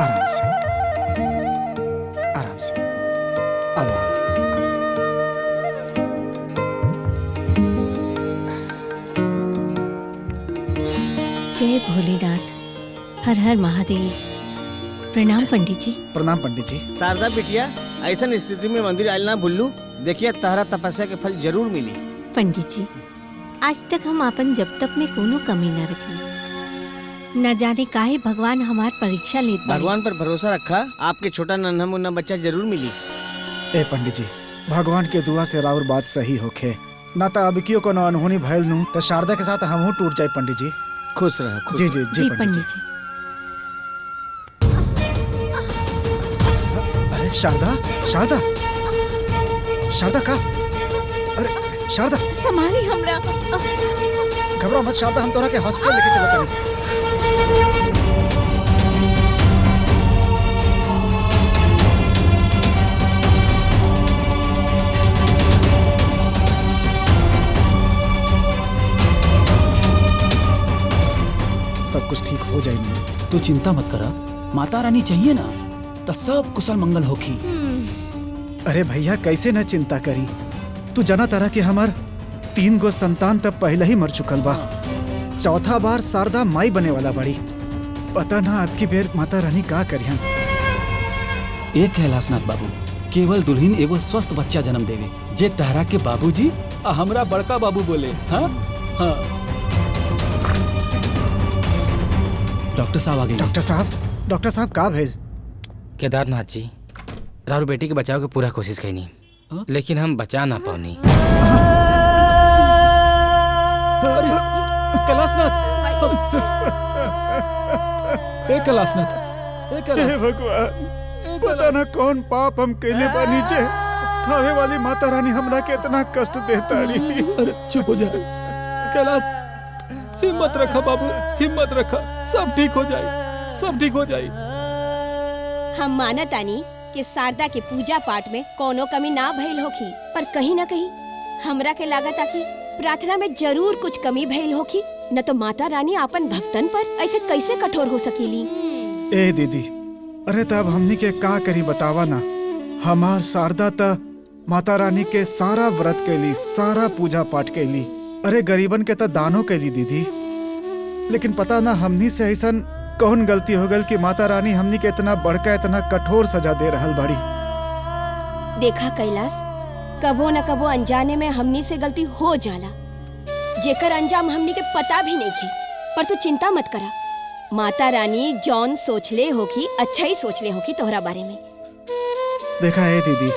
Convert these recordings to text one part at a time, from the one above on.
आराम से, आराम से। आओ, आओ। जय भोलेनाथ, हर हर महादेव। प्रणाम पंडित जी। प्रणाम पंडित जी। शारदा बिटिया, ऐसा स्थिति में मंदिर आयल ना भूलू। देखिए तारा तपस्या के फल जरूर मिली। पंडित जी, आज तक हम अपन जब तक में कोनो कमी न रखी। न जाने काहे भगवान हमार परीक्षा लेत बाड़े। भगवान पर भरोसा रखा, आपके छोटा नन्हा मुन्ना बच्चा जरूर मिली। ए पंडित जी, भगवान के दुआ से राउर बात सही होखे। ना तो अब क्यों कोनो अनहोनी भइल नू तो शारदा के साथ हमहू टूट जाए पंडित जी। खुश रहो, खुश जी जी जी पंडित जी। अरे शारदा, शारदा, शारदा का? अरे शारदा, संभाली हमरा। घबरा मत शारदा, हम तोरा के हॉस्पिटल लेके चलत तानी। सब कुछ ठीक हो जाएगी। तू चिंता मत करा, माता रानी चाहिए ना तो सब कुशल मंगल होखी। अरे भैया कैसे न चिंता करी। तू जाना तारा कि हमार 3 गो संतान तब पहले ही मर चुकल बा। चौथा बार शारदा माई बने वाला बड़ी। पता ना आपकी बेर माता रानी का करियन। एक कैलाशनाथ बाबू, केवल दुल्हन एगो स्वस्थ बच्चा जन्म देवे जे तहरा के बाबूजी आ हमरा बड़का बाबू बोले। हाँ हाँ। डॉक्टर साहब आ गए। डॉक्टर साहब का भेल? केदारनाथ जी, राहुल बेटी के बचाव के पूरा कोशिश कैनी, लेकिन हम बचा ना पानी। अरे कैलाशनाथ, ए कैलाशनाथ, ए हे कैलाश। भगवान, पता ना कौन पाप हम कैले बा नीचे। खावे वाली माता रानी हमरा के इतना कष्ट देताड़ी। अरे चुप हो जा कैलाश, हिम्मत रखा बाबू, हिम्मत रखा, सब ठीक हो जाए, सब ठीक हो जाए। हम मानत आनी कि शारदा के पूजा पाठ में कोनो कमी ना भइल होखी, पर कहीं ना कहीं हमरा के लागत कि प्रार्थना में जरूर कुछ कमी भइल होखी। न तो माता रानी आपन भक्तन पर ऐसे कैसे कठोर हो सकीली। ए दीदी, अरे तब हमनी के का करी बतावा ना। हमार शारदा त माता रानी के सारा व्रत कैली, सारा पूजा पाठ कैली। अरे गरीबन के त दानो कैली दीदी। लेकिन पता ना हमनी से ऐसन कौन गलती हो गल कि माता रानी हमनी के इतना बड़का, इतना कठोर सजा दे रहल बाड़ी। देखा कैलाश, कबो न कबो अनजाने में हमनी से गलती हो जाला, जेकर अंजाम हमनी के पता भी नहीं खे। पर तू चिंता मत करा, माता रानी जौन सोचले होखी अच्छा ही सोचले होखी तोहरा बारे में। देखा है दीदी,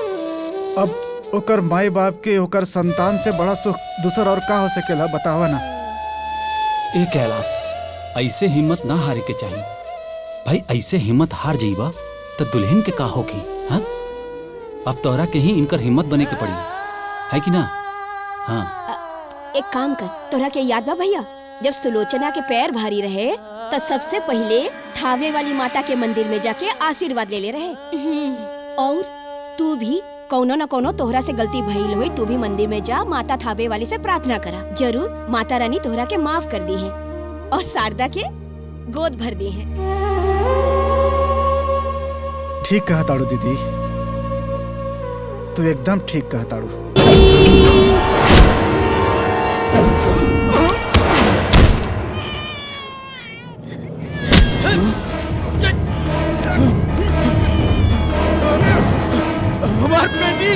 अब ओकर माई बाप के ओकर संतान से बड़ा सुख दूसर और का हो सकेला बतावा ना। ए कैलाश, ऐसे हिम्मत ना हारे के चाहिए भाई। ऐसे हिम्मत हार जाइबा तो दुल्हन के का होगी। हाँ, अब तोहरा के ही इनकर हिम्मत बने के पड़ी है कि ना। हाँ, एक काम कर, तोहरा के याद बा भैया, जब सुलोचना के पैर भारी रहे तो सबसे पहले थावे वाली माता के मंदिर में जाके आशीर्वाद ले ले रहे। और तू भी कोनो न कोनो तोहरा से गलती भइल हुई, तू भी मंदिर में जा, माता थावे वाली से प्रार्थना करा। जरूर माता रानी तोहरा के माफ कर दी है और शारदा के गोद भर दी है। ठीक कहा ताड़ू दीदी, तू एकदम ठीक कहा ताड़ू। हमार बेटी,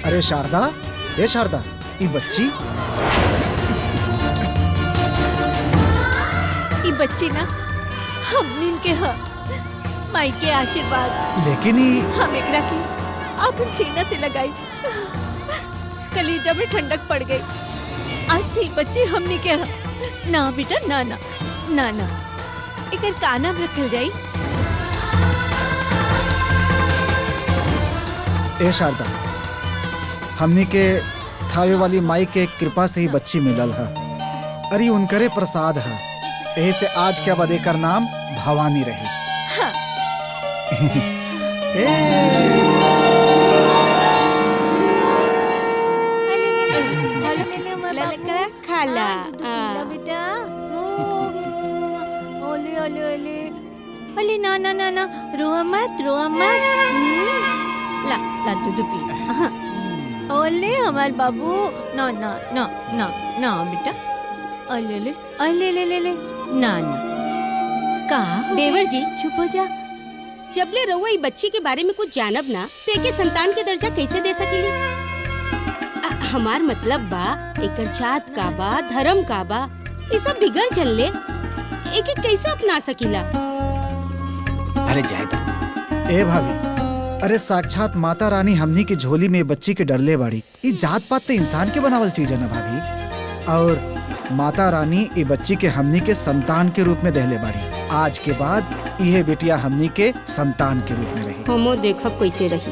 अरे शारदा, ए शारदा, ई बच्ची, ई बच्ची ना हमनी के ह माई के आशीर्वाद। लेकिन ई हम एकरा के अपन सीना से लगाई, कलीजा में ठंडक पड़ गई। आज से ई बच्ची हमनी के ह। ना बेटा, ना ना ना ना, एकर का नाम रखल जाई? ए शारदा, हमनी के थावे वाली माई के कृपा से ही बच्ची मिलल है। अरे उनकरे प्रसाद है, यही से आज के बाद एकर नाम भवानी रही। हाँ। लेकर खाला बेटा ओले ओले ओले ओले ना ना ना ना रोआ मत ला ला दूध पी ओले हमार बाबू ना ना ना ना ना बेटा ओले ले ओले ले ले ले ना ना का देवर जी चुप हो जा जबले रउआ ई बच्ची के बारे में कुछ जानब ना तो एके संतान के दर्जा कैसे दे सकीली? हमार मतलब बा एकर जात का बा धर्म का बा ये सब बिगड़ चलले एके कैसे अपना सकीला? अरे जायदा ए भाभी, अरे साक्षात माता रानी हमनी की झोली में बच्ची के डरले बाड़ी। ई जात पात तो इंसान के बनावल चीज है ना भाभी। और माता रानी ई बच्ची के हमनी के संतान के रूप में दहले बाड़ी। आज के बाद यह बेटिया हमनी के संतान के रूप में रही। हमो देखब कैसे रही।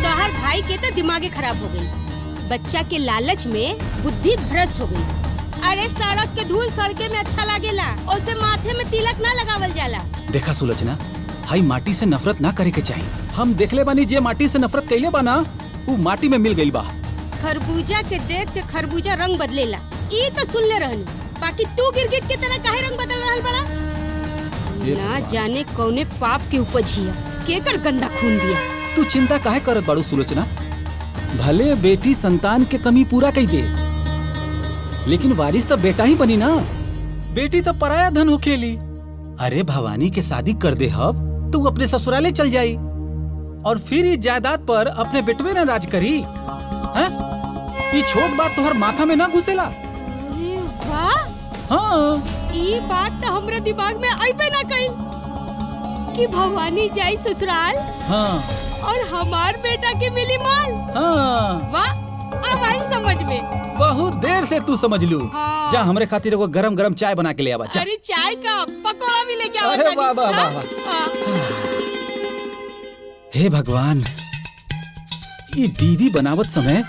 तोहर भाई के तो दिमागे खराब हो गई। बच्चा के लालच में बुद्धि भ्रष्ट हो गई। अरे सड़क के धूल सड़के में अच्छा लागेला, उसे माथे में तिलक ना लगावल जाला। देखा सुलोचना, हाई माटी से नफरत ना करे के चाहिए। हम देखले बानी जे माटी से नफरत कैले बा ना, वो माटी में मिल गई बा। खरबूजा के देख के खरबूजा रंग बदलेला, ये तो सुन ले रहनी। बाकी तू गिरगिट के तरह काहे रंग बदल रहल बड़ा? ना जाने कौने पाप के उपज हिया, केकर गंदा खून दिया। तू चिंता काहे करत बाड़ू सुलोचना? भले बेटी संतान के कमी पूरा कई दे, लेकिन वारिस तो बेटा ही बनी ना। बेटी तो पराया धन होखेली। अरे भवानी के शादी कर दे हब तू अपने ससुराले चल जाई और फिर इस जायदाद पर अपने बेटवे न राज करी। हैं? ये छोट बात तोहर माथा में ना घुसेला। अरे वाह, हाँ, ये बात तो हमरे दिमाग में आइबे ना कई कि भवानी जाई ससुराल हाँ, और हमार बेटा के मिली माल। हाँ। वाह, अब आई समझ में। बहुत देर से तू समझ लू। हाँ। जा हमरे खातिर एगो गरम गरम चाय बना के ले आवा। जा। अरे चाय का पकौड़ा भी लेके आवा। अरे वाह वाह वाह। हे भगवान, ये बीवी बनावत समय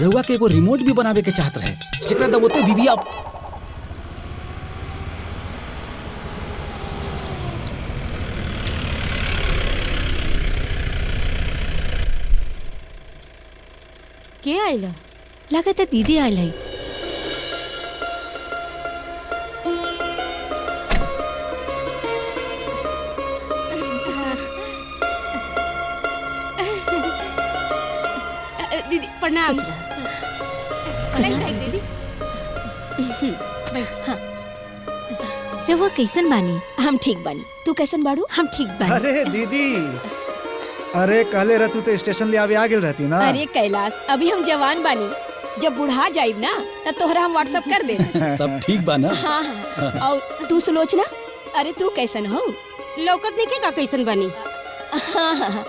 रउआ के एगो रिमोट भी बनावे के चाहत रहे, जेकरा दबोते बीवी अब के आइला? लागत है दीदी आइला ही। दीदी प्रणाम। दीदी रवा कैसन बानी? हम ठीक बानी, तू कैसन बाड़ू? हम ठीक बानी। अरे दीदी, अरे कहले रहतू तो स्टेशन ले आवे आ गेल रहती ना। अरे कैलाश, अभी हम जवान बानी, जब बुढ़ा जाइब ना तब तोहरा हम व्हाट्सएप कर दे। सब ठीक बा ना? हाँ हाँ। और तू सुलोचना, अरे तू कैसन हो? लौकत नहीं का कैसन बनी? हाँ हाँ।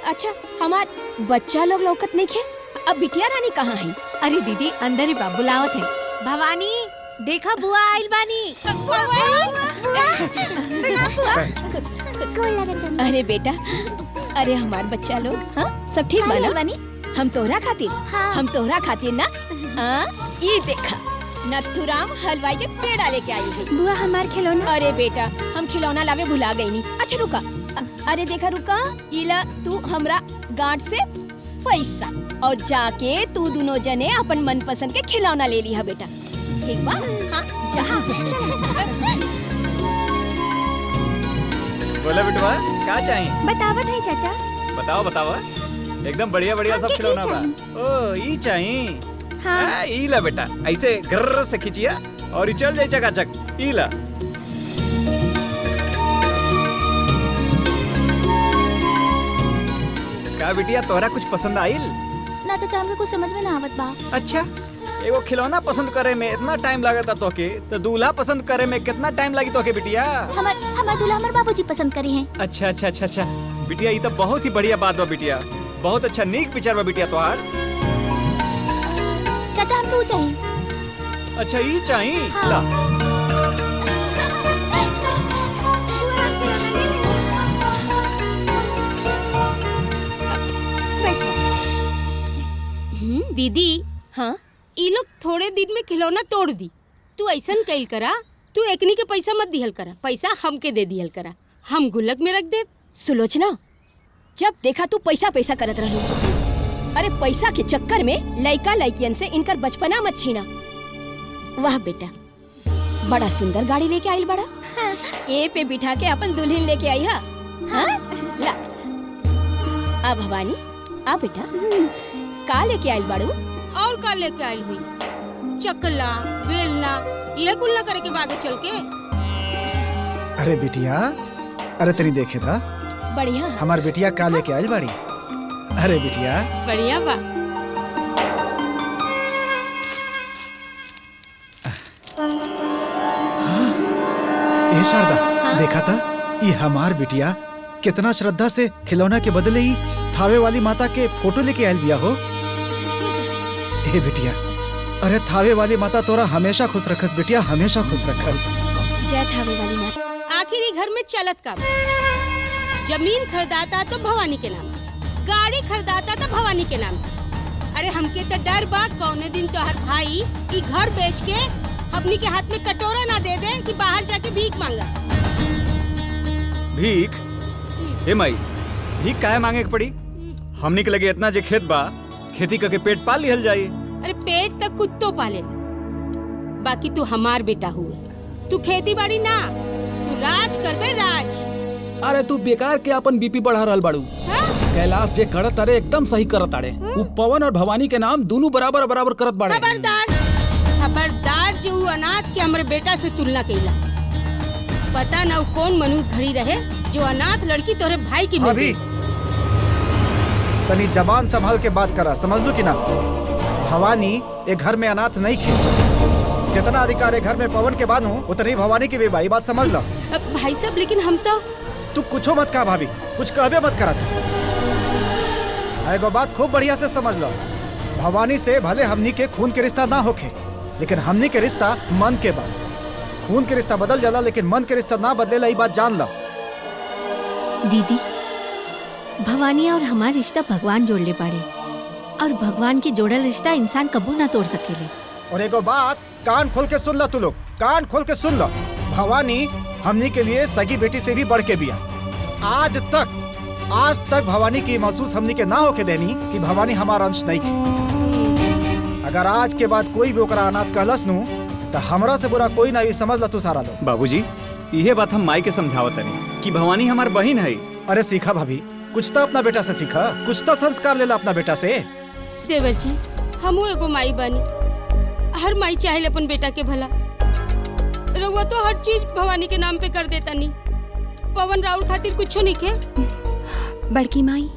अच्छा, हमार बच्चा लोग लौकत नहीं खे। अब बिटिया रानी कहाँ है? अरे दीदी अंदर ही बाबू लावत है। भवानी देखा बुआ आइल बानी। अरे बेटा, अरे हमार बच्चा लोग, हाँ सब ठीक बानी? हम तोहरा खातिर, हम तोहरा खातिर ना, ये देखा नथुराम हलवाई के पेड़ा लेके आई है। बुआ हमार खिलौना। अरे बेटा, हम खिलौना लावे भुला गई नी। अच्छा रुका, अरे देखा रुका, इला तू हमरा गांठ से पैसा और जाके तू दोनों जने अपन मनपसंद के खिलौना ले ली है बेटा। ठीक बा? हाँ जा। बोला बिटवा, क्या चाहिए? बतावत है चाचा। बताओ बताओ, एकदम बढ़िया बढ़िया सब खिलौना बा। ओ ई चाहिए? हाँ। ई ला बेटा, ऐसे गर्र से खींचिया और ई चल जाए चकाचक। ई ला। का बिटिया तोहरा कुछ पसंद आइल? ना चाचा, हमके कुछ समझ में ना आवत बा। अच्छा, एगो खिलौना पसंद करे में इतना टाइम लागता तोके, तो दूल्हा पसंद करे में कितना टाइम लगी तोके बिटिया? हमार दूल्हा हमार बाबूजी पसंद करी हैं। अच्छा अच्छा अच्छा अच्छा बिटिया, ये तो बहुत ही बढ़िया बात बा बिटिया। बहुत अच्छा नीक पिक्चर बा बिटिया तोहार। चाचा हमके वो चाहिए। अच्छा ये चाहिए? हाँ। ला। दीदी, हाँ ये लोग थोड़े दिन में खिलौना तोड़ दी। तू ऐसन कैल करा, तू एकनी के पैसा मत दिहल करा, पैसा हमके दे दिहल करा, हम गुल्लक में रख दे। सुलोचना, जब देखा तू पैसा पैसा करत रहलू। अरे पैसा के चक्कर में लइका लइकियन से इनकर बचपना मत छीना। वाह बेटा, बड़ा सुंदर गाड़ी लेके आइल बड़ा। ए पे बिठा के अपन दुल्हन लेके आई हा। हाँ? ला आ भवानी, आ बेटा, का लेके आइल बाड़ू? और का लेके आइल हुई? चकला बेलना ये कुल ना करे के बागे चल के। अरे बिटिया, अरे तेरी देखे था बढ़िया। हमार बिटिया का लेके आइल बाड़ी। अरे बिटिया बढ़िया बा। ए शारदा, देखा था ये हमार बिटिया कितना श्रद्धा से खिलौना के बदले ही थावे वाली माता के फोटो लेके आयल बिया हो। ए बिटिया, अरे थावे वाली माता तोरा हमेशा खुश रखस बिटिया, हमेशा खुश रखस। जय थावे वाली माता। आखिर ही घर में चलत का जमीन खरीदाता तो भवानी के नाम से, गाड़ी खरीदाता तो भवानी के नाम से। अरे हमके तो डर बा कौने दिन तो हर भाई ई घर बेच के अपनी के हाथ में कटोरा ना दे दे कि बाहर जाके भीख मांगा। भीख? हे माई, भीख काहे मांगे के पड़ी? हमनी के लगे इतना जे खेत बा, खेती करके पेट पाल लिहल जाई। अरे पेट तक कुत्तो पाले, बाकी तू हमार बेटा हुए। तू खेती बाड़ी ना, तू राज करबे राज। अरे तू बेकार के अपन बीपी बढ़ा रहल बाड़ू। कैलाश जे करत अरे एकदम सही करत आड़े। वो पवन और भवानी के नाम दोनों बराबर बराबर करत बाड़े। खबरदार, खबरदार जो वो अनाथ के हमरे बेटा से तुलना कइला। पता ना वो कौन मनुष्य घड़ी रहे जो अनाथ लड़की तोरे भाई की मिल गई। तनी जबान संभाल के बात करा, समझ लो कि ना। भवानी एक घर में अनाथ नहीं थी। जितना अधिकार एक घर में पवन के बानू उतनी भवानी की भी भाई, बात समझ लो। भाई साहब, लेकिन हम तो तू कुछो मत कहा भाभी, कुछ कहबे मत करा तू। एगो बात खूब बढ़िया से समझ लो, भवानी से भले हमनी के खून के रिश्ता ना होखे, लेकिन हमनी के रिश्ता मन के बा। खून के रिश्ता बदल जाला लेकिन मन के रिश्ता ना बदलेला, ई बात जान लो। दीदी, भवानी और हमार रिश्ता भगवान जोड़ ले पाड़े, और भगवान की जोड़ल रिश्ता इंसान कबू ना तोड़ सकेले। और एगो बात कान खोल के सुन लो तू लोग, कान खोल के सुन लो। भवानी हमनी के लिए सगी बेटी से भी बढ़ के बिया। आज तक भवानी की महसूस हमनी के ना होके देनी कि भवानी हमारा अंश नहीं थी। अगर आज के बाद कोई भी ओकरा अनाथ कहलस नु तो हमरा से बुरा कोई ना, समझ लो तू सारा लोग। बाबूजी, यह बात हम माई के समझावत नहीं कि भवानी हमार बहन है। अरे सीखा भाभी, कुछ तो अपना बेटा से सीखा, कुछ तो संस्कार लेला अपना बेटा से। देवर जी, हमू एगो माई बानी। हर माई चाहे अपन बेटा के भला। रउआ तो हर चीज भवानी के नाम पे कर देता नी। पवन राउर खातिर कुछो नहीं के। बड़की माई,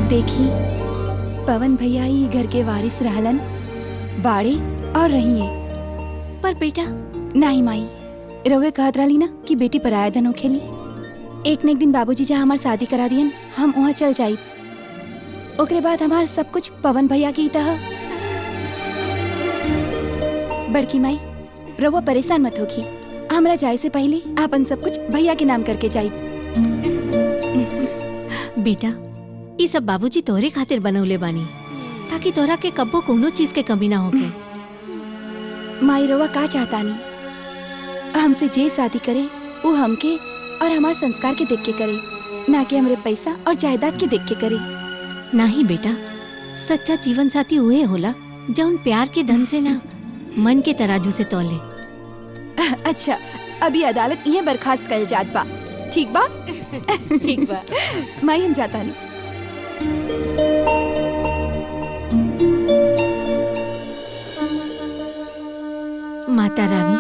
देखी पवन भैया ही घर के वारिस रहलन, बाड़े और रहिए। पर बेटा नहीं माई, रउए कहत रहली ना कि बेटी पराया धन होखेली। एक न एक दिन बाबूजी जहाँ हमार शादी करा दियन, हम वहाँ चल जाई। ओकरे बाद हमार सब कुछ पवन भैया की तरह। बड़की माई, रउआ परेशान मत होखी। हमरा जाए से पहले आपन सब कुछ भैया के नाम करके जाई। बेटा, ये सब बाबूजी तोरे खातिर बनौले बानी, ताकि तोरा के कब्बो कोनो चीज के कमी ना होके। माई, रउआ का चाहता नी? हमसे जे शादी करे वो हमके और हमार संस्कार के देख के करे, ना कि हमरे पैसा और जायदाद के देख के करे। नहीं बेटा, सच्चा जीवन साथी उहे होला जौन प्यार के धन से ना, मन के तराजू से तौले। अच्छा, अभी अदालत ये बर्खास्त कर जात बा, ठीक बा? ठीक बा। माई, हम जाता नहीं। माता रानी,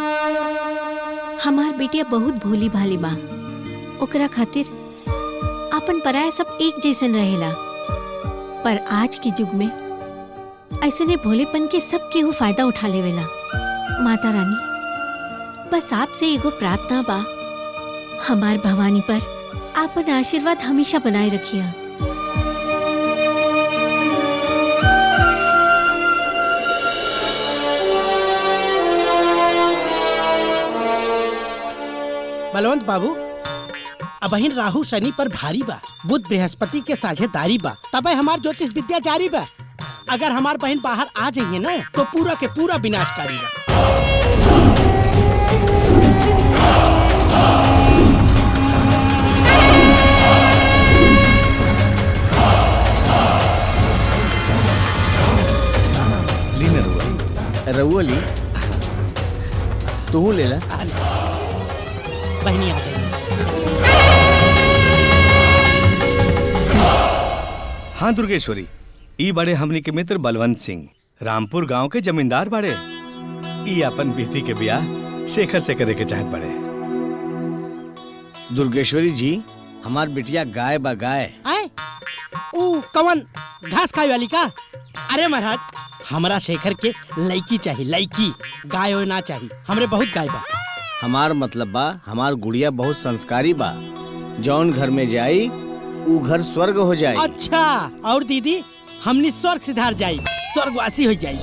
हमार बेटिया बहुत भोली भाली बा। ओकरा खातिर अपन पराया सब एक जैसन रहेला। पर आज के युग में ऐसने भोलेपन के सब केहू फायदा उठा लेवेला। माता रानी, बस आपसे एगो प्रार्थना बा, हमार भवानी पर आपन आशीर्वाद हमेशा बनाए रखिया। बलवंत बाबू, अबहिन राहु शनि पर भारी बा, बुध बृहस्पति के साझेदारी बा, तबे हमार ज्योतिष विद्या जारी बा। अगर हमार बहन बाहर आ जाइए ना तो पूरा के पूरा विनाशकारी बा। तू ले ला। बहनी आ गई। हाँ दुर्गेश्वरी, ई बड़े हमनी के मित्र बलवंत सिंह, रामपुर गांव के जमींदार बड़े। ई अपन बेटी के ब्याह शेखर से करे के चाहत बड़े। दुर्गेश्वरी जी, हमार बिटिया गाय बा गाय। आए ऊ कवन घास खाए वाली का? अरे महाराज, हमरा शेखर के लड़की चाहिए, लड़की, गाय हो ना चाहिए। हमरे बहुत गाय बा। हमार मतलब बा हमार गुड़िया बहुत संस्कारी बा, जौन घर में जाई ऊ घर स्वर्ग हो जाए। अच्छा, और दीदी हमनी स्वर्ग सिधार जाई, स्वर्गवासी हो जाई।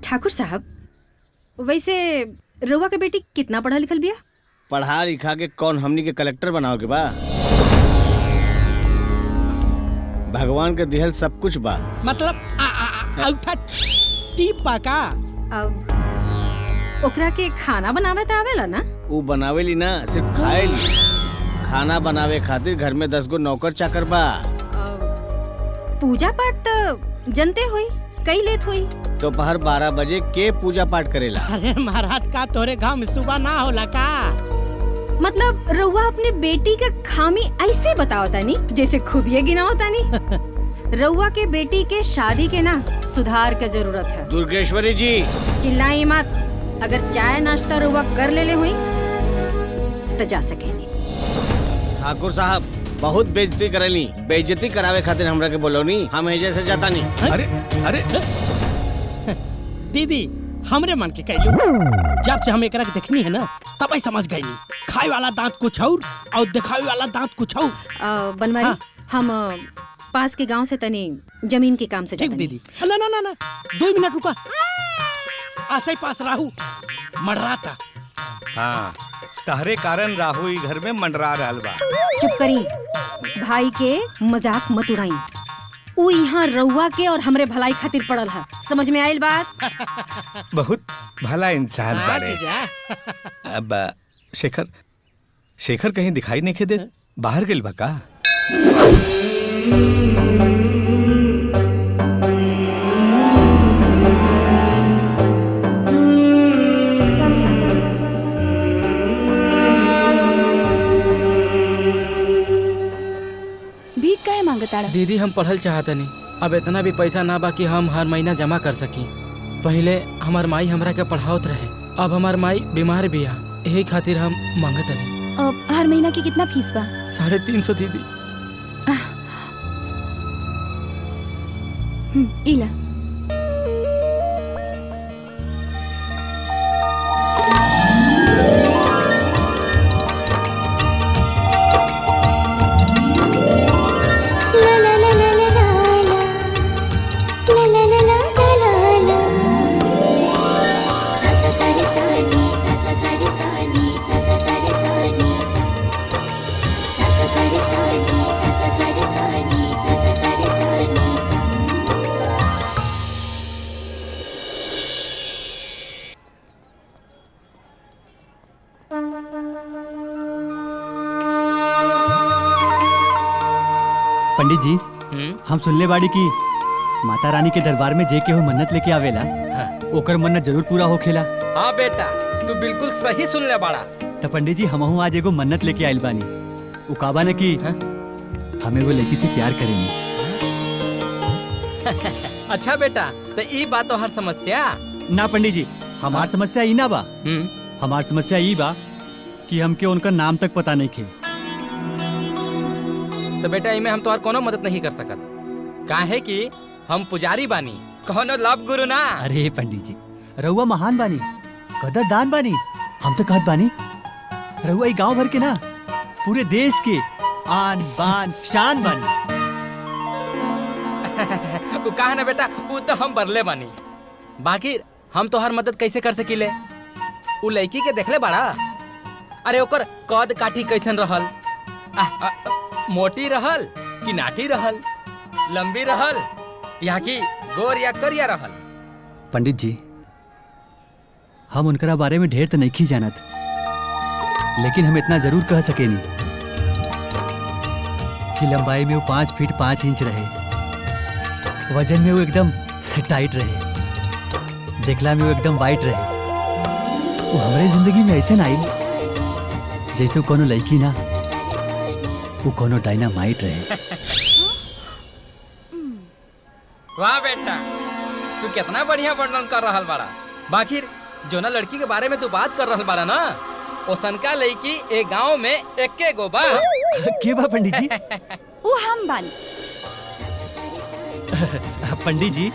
ठाकुर साहब, वैसे रउआ के बेटी कितना पढ़ा लिखल बिया? पढ़ा लिखा के कौन हमनी के कलेक्टर बनाओगे बा? भगवान के दिहल सब कुछ बा। मतलब औठा टीप बा का? ओकरा के खाना बनावे त आवेला ना? ऊ बनावेली ना, सिर्फ खाएली। खाना बनावे खातिर घर में 10 गो नौकर चाकर बा। पूजा पाठ त जनते हुई, कई लेत हुई। दोपहर 12 बजे के पूजा पाठ करेला। अरे महाराज, का तोरे गांव में सुबह ना होला का? मतलब रउआ अपने बेटी का खामी ऐसे बताओ तानी जैसे खूबिये गिनाओ तानी। रउआ के बेटी के शादी के ना सुधार के जरूरत है। दुर्गेश्वरी जी, चिल्लाई मत। अगर चाय नाश्ता रउआ कर ले हुई तो जा सके नहीं। ठाकुर साहब बहुत बेइज्जती करेली। बेइज्जती करावे खातिर हमरा के बोलोनी, हम एजे से जाता नहीं। अरे अरे दीदी, हमरे मन के कहलू। जब से हम एकरा के देखनी है ना, तब ही समझ गई। खाए वाला दांत कुछ और दिखावे वाला दांत कुछ और। बनवारी, हाँ। हम पास के गांव से तनी जमीन के काम से ठीक जाते दीदी। ना ना ना ना, 2 मिनट रुका। आसे पास राहु मडराता। हाँ, तहरे कारण राहु ई घर में मंडरा रहल बा। चुप करी, भाई के मजाक मत उड़ाई। ऊ यहाँ रउआ के और हमरे भलाई खातिर पड़ल है। समझ में आइल बात? बहुत भला इंसान बारे। अब शेखर कहीं दिखाई नहीं दे, बाहर गेल बा का? भीख काहे मांगताड़ा? दीदी, हम पढ़ल चाहता नहीं। अब इतना भी पैसा ना बा कि हम हर महीना जमा कर सकी। पहले हमार माई हमरा के पढ़ावत रहे, अब हमार माई बीमार बिया, यही खातिर हम मांगत नहीं। अब हर महीना की कितना फीस बा? 350 दीदी। इला। पंडित जी, हम सुनले बाड़ी की माता रानी के दरबार में जे के हो मन्नत लेके आवेला, ओकर मन्नत जरूर पूरा होखेला। हाँ बेटा, तू बिल्कुल सही सुन ले बाड़ा। तो पंडित जी, हमहू आज एगो मन्नत लेके आइल बानी। उ काबा ने की हमें वो लड़की से प्यार करेंगे। अच्छा बेटा, तो ई बात तो हर समस्या ना पंडित जी, हमार समस्या ई ना बा। हमार समस्या ई बा कि हमके उनका नाम तक पता नहीं खे। तो बेटा, इमे हम तोहर कोनो मदद नहीं कर सकत। काहे कि हम पुजारी बानी, कोनो लव गुरु ना। अरे पंडित जी, रहुआ महान बानी, कदरदान बानी। हम तो कहत बानी रहुआ ई गांव भर के ना, पूरे देश के आन बान शान बानी। उ कहा ना बेटा, उ तो हम बरले बानी। बाकी हम तोहर मदद कैसे कर सकीले? उ लड़की के देखले बाड़ा? अरे ओकर कद काठी कैसन रहल? मोटी रहल कि नाटी रहल? लंबी रहल या कि गोर या करिया रहल? पंडित जी, हम उनकरा बारे में ढेर तो नहीं जानत, लेकिन हम इतना जरूर कह सकेनी कि लंबाई में वो 5 फीट 5 इंच रहे, वजन में वो एकदम टाइट रहे, देखला में वो एकदम वाइट रहे। वो हमारे जिंदगी में ऐसे ना आई जैसे वो कोनो लड़की ना, वो कोनो डायनामाइट रहे। वाह बेटा, तू कितना बढ़िया वर्णन कर रहल बाड़ा। बाकी जो ना लड़की के बारे में तू बात कर रहल बाड़ा ना, ओसनका लड़की एक गांव में एक्के गो बा। के बा पंडित जी? वो हम बानी। पंडित जी,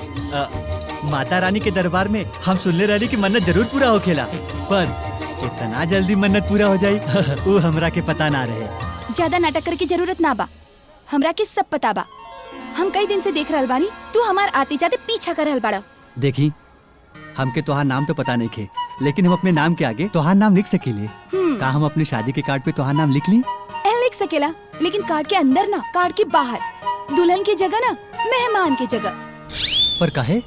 माता रानी के दरबार में हम सुनले रही कि मन्नत जरूर पूरा होखेला, पर इतना जल्दी मन्नत पूरा हो जाई वो हमरा के पता ना रहे। ज्यादा नाटक करे की जरूरत ना बा, हमरा के सब पता बा। हम कई दिन से देख रहल बानी, तू हमार आते जाते पीछा कर रहल बाड़ा। देखी, हमके तोहार नाम तो पता नहीं खे, लेकिन हम अपने नाम के आगे तोहार नाम लिख सकीले। का हम अपने शादी के कार्ड पे तोहार नाम लिख ली? लिख सकेला, लेकिन कार्ड के अंदर ना, कार्ड के बाहर। दुल्हन की जगह ना, मेहमान की जगह। पर काहे?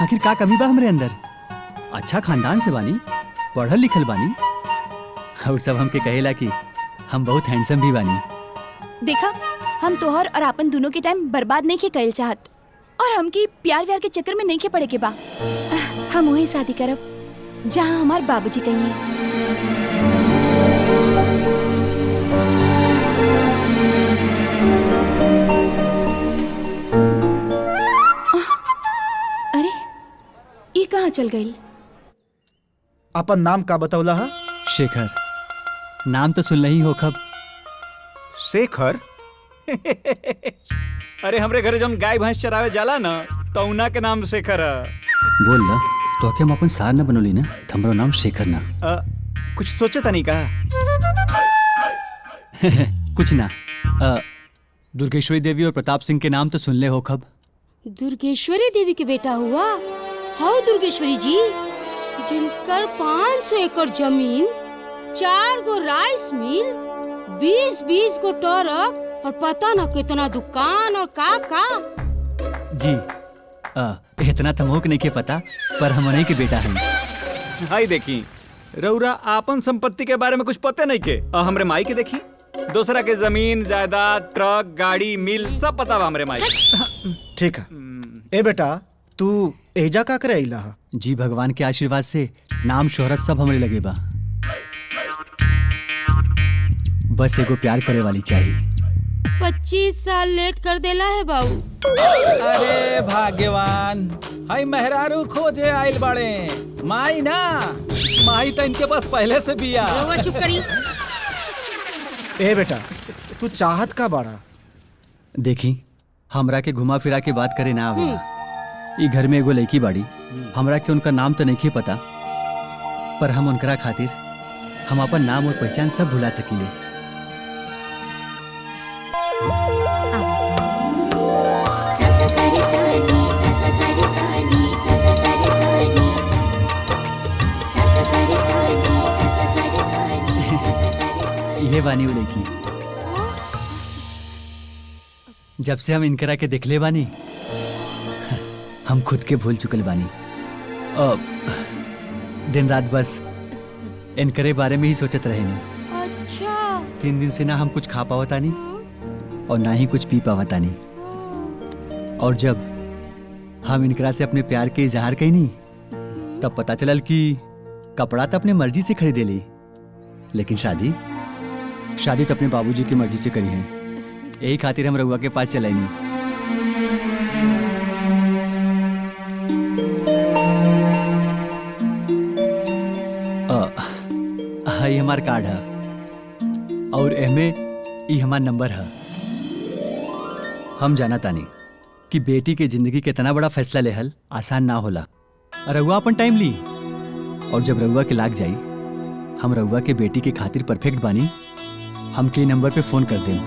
आखिर का कमी बा हमरे अंदर? अच्छा खानदान से बानी, पढ़ल लिखल बानी, और सब हमके कहेला कि हम बहुत हैंडसम भी बानी। देखा, हम तोहर और अपन दोनों के टाइम बर्बाद नहीं के कइल चाहत, और हमकी प्यार व्यार के चक्कर में नहीं के पड़े के बा। हम वही शादी करब जहाँ हमार बाबूजी कहिए। अरे, ये कहाँ चल गई? अपन नाम का बतौला हा? शेखर। नाम तो सुन ही हो खब। शेखर? अरे हमरे घरे जब गाय भैंस चरावे जाला ना, तो उना के नाम शेखर है। बोल ना, तो क्या हम अपन सार न बनोली ना, हमरो नाम शेखर ना। कुछ सोचे तनी का? कुछ ना। दुर्गेश्वरी देवी और प्रताप सिंह के नाम तो सुन ले हो खब। दुर्गेश्वरी देवी के बेटा हुआ? हाँ दुर्गेश्वरी जी, जिनकर 500 एकड़ जमीन, 4 गो राइस मिल, 20-20 गो ट्रक और पता न कितना दुकान और का। जी, इतना तमोक नहीं के पता, पर हम उन्हीं के बेटा हैं। हाय देखी, रउरा आपन संपत्ति के बारे में कुछ पते नहीं के। हमरे माई के देखी, दूसरा के जमीन जायदाद, ट्रक, गाड़ी, मिल सब पता बा हमरे माई। ठीक है। ए बेटा, तू एजा का करे आइला हा? जी, भगवान के आशीर्वाद से नाम शोहरत सब हमरे लगे बा। बस एगो प्यार करे वाली चाहिए। 25 साल लेट कर देला है बाबू। अरे भाग्यवान, हाय मेहरारू खोजे आइल बाड़े। माई ना, माई तो इनके पास पहले से बिया। रउआ चुप करी। ए बेटा, तू चाहत का बाड़ा? देखी, हमरा के घुमा फिरा के बात करे ना आवेला। ई घर में एगो लड़की बाड़ी, हमरा के उनका नाम तो नहीं पता, पर हम उनकरा खातिर हम अपन नाम और पहचान सब भुला सकीले। ये बानी वो लड़की। जब से हम इनकरा के देखले बानी, हम खुद के भूल चुकल बानी। दिन रात बस इनकरे बारे में ही सोचत रहे नहीं। अच्छा। 3 दिन से ना हम कुछ खा पावता नहीं और ना ही कुछ पी पावता नहीं। और जब हम इनकरा से अपने प्यार के इजहार कही नहीं, तब पता चलल कि कपड़ा तो अपने मर्जी से खरीदे ली, लेकिन शादी तो अपने बाबूजी की मर्जी से करी है। यही खातिर हम रउआ के पास चले नहीं। ये हमार कार्ड है और एमे ये हमार नंबर है। हम जाना तानी कि बेटी के जिंदगी के इतना बड़ा फैसला लेहल आसान ना होला। रउआ अपन टाइम ली, और जब रउआ के लाग जाई, हम रउआ के बेटी के खातिर परफेक्ट बानी, हमके नंबर पे फोन कर दें।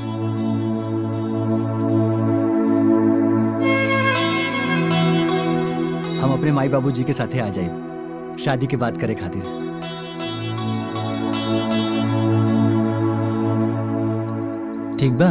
हम अपने माई बाबूजी के साथे आ जाए शादी के बात करे खातिर। ठीक बा?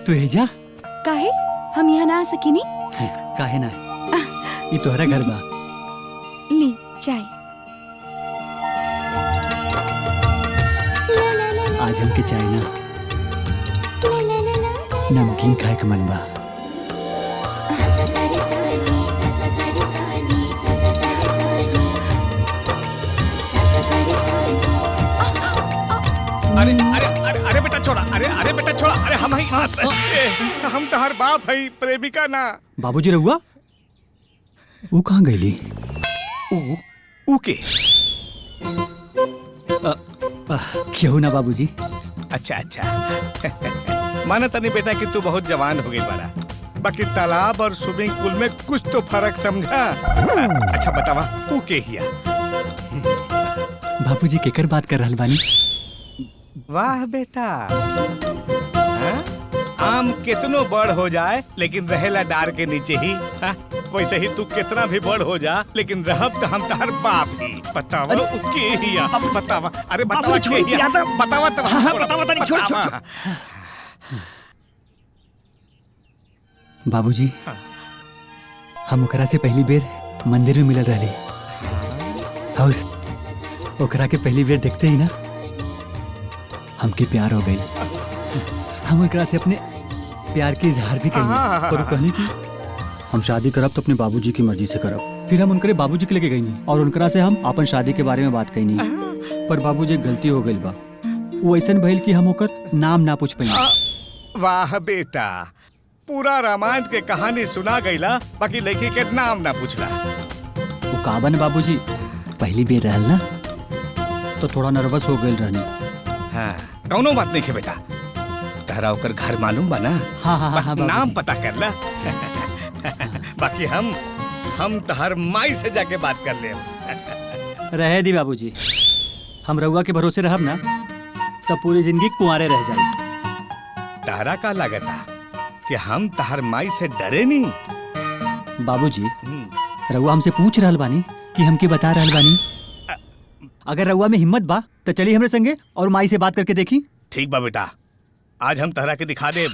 तू एजा काहे हम यहाँ ना आ सकिनी? काहे ना? ये तोहरा घर बा। ली चाय। आज हमके चाय ना नमकीन खाए के मन बा। अरे अरे अरे अरे बेटा छोड़ा, अरे बेटा छोड़ा, अरे हम तहार बाप है, प्रेमिका ना। बाबूजी रहुआ वो कहाँ गईली? के क्यों ना बाबूजी? अच्छा अच्छा माना तनी बेटा कि तू बहुत जवान हो गई बड़ा, बाकी तालाब और स्विमिंग पूल में कुछ तो फर्क समझा। अच्छा बतावा ऊ के हिया? बाबूजी केकर बात कर रहल बानी? वाह बेटा, आम कितनो बड़ हो जाए लेकिन रहेला डार के नीचे ही। वैसे ही तू कितना भी बड़ हो जा लेकिन रहब तो हम तहर बाप ही। बतावा के हिया? बतावा, अरे बतावा के हिया? बतावा तो। हाँ, बतावा तनी, छोड़ छोड़। बाबूजी हम ओकरा से पहली बेर मंदिर में मिलल रहली और ओकरा के पहली बेर देखते ही ना हमके प्यार हो गई। हम ओकरा से अपने प्यार के इजहार भी करेंगे और कहनी कि हम शादी करब तो अपने बाबूजी की मर्जी से करब। फिर हम उनकरे बाबूजी के लेके गई नहीं और उनकरा से हम अपन शादी के बारे में बात कही नहीं। पर बाबूजी गलती हो गई बा, वो ऐसन भइल कि हम ओकर नाम ना पूछ पाई। वाह बेटा, पूरा रामायण के कहानी सुना गईला, बाकी लड़की के नाम ना पूछला। वो काबन बाबूजी पहली बेर रहल ना तो थोड़ा नर्वस हो गई रहनी। हाँ, कौनो बात नहीं है बेटा, तहरा ओकर घर मालूम बा ना? हाँ, बस नाम पता कर ला। बाकी हम तहर माई से जाके बात कर ले। रहे दी बाबूजी, हम रउआ के भरोसे रहब ना तो पूरी जिंदगी कुंवारे रह जाए। तहरा का लागता कि हम तहर माई से डरे नहीं? बाबूजी रउआ हमसे पूछ रहल बानी कि हमके बता रहल बानी? अगर रउआ में हिम्मत बा तो चली हमरे संगे और माई से बात करके देखी। ठीक बा बेटा, आज हम तहरा के दिखा देब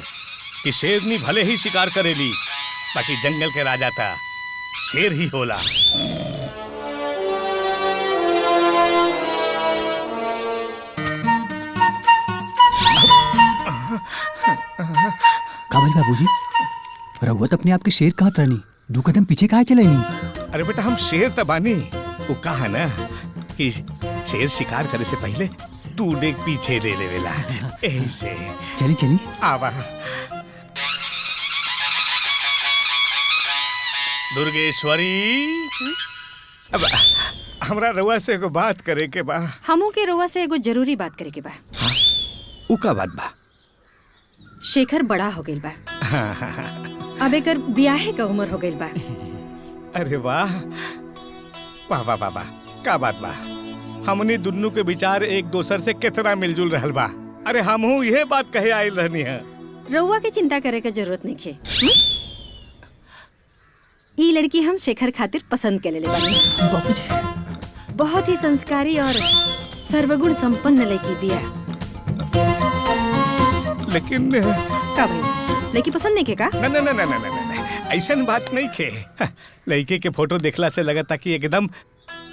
कि शेरनी भले ही शिकार करेली, बाकी जंगल के राजा था शेर ही होला। काबिल बाबूजी रउआ तो अपने आप के शेर कहाँ तरनी, 2 कदम पीछे कहाँ चले नहीं? अरे बेटा हम शेर तबानी, वो कहा ना कि शेर शिकार करे से पहले तू देख पीछे ले लेवेला। ऐसे चली चली आवा। दुर्गेश्वरी, अब हमरा रउआ से एगो बात करे के बा। हमू के रउआ से एगो जरूरी बात करे के बा। उ का बात बा? शेखर बड़ा हो गइल बा, अब एकर ब्याहे का उम्र हो गइल बा। अरे वाह वाह वाह वाह, का बात बा? हमनी दुन्नु के विचार एक दोसर से कितना मिलजुल रहल बा। अरे हमहू यह बात कहे आइल रहनी है। रउआ के चिंता करे के जरूरत नहीं है। ई लड़की हम शेखर खातिर पसंद के ले बानी। बाबूजी बहुत ही संस्कारी और सर्वगुण संपन्न लड़की बिया। लेकिन का भाई लड़की पसंद नहीं के का? न न न न न न ऐसा बात नहीं खे। लड़के के फोटो देखला से लगता कि एकदम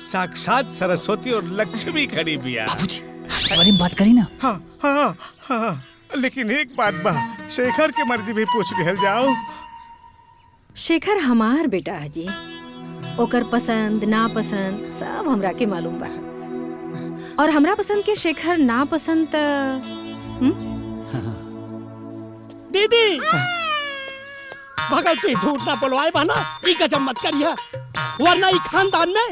साक्षात सरस्वती और लक्ष्मी खड़ी बिया। बारे में बात करी ना। हाँ हाँ हाँ, लेकिन एक बात बा, शेखर के मर्जी भी पूछ लिहल जाओ। शेखर हमार बेटा है जी, ओकर पसंद ना पसंद सब हमरा के मालूम बा। और हमरा पसंद के शेखर ना पसंद दीदी भगत झूठ ना बोलवाए बना, ई गजब मत करिया वरना ई खानदान में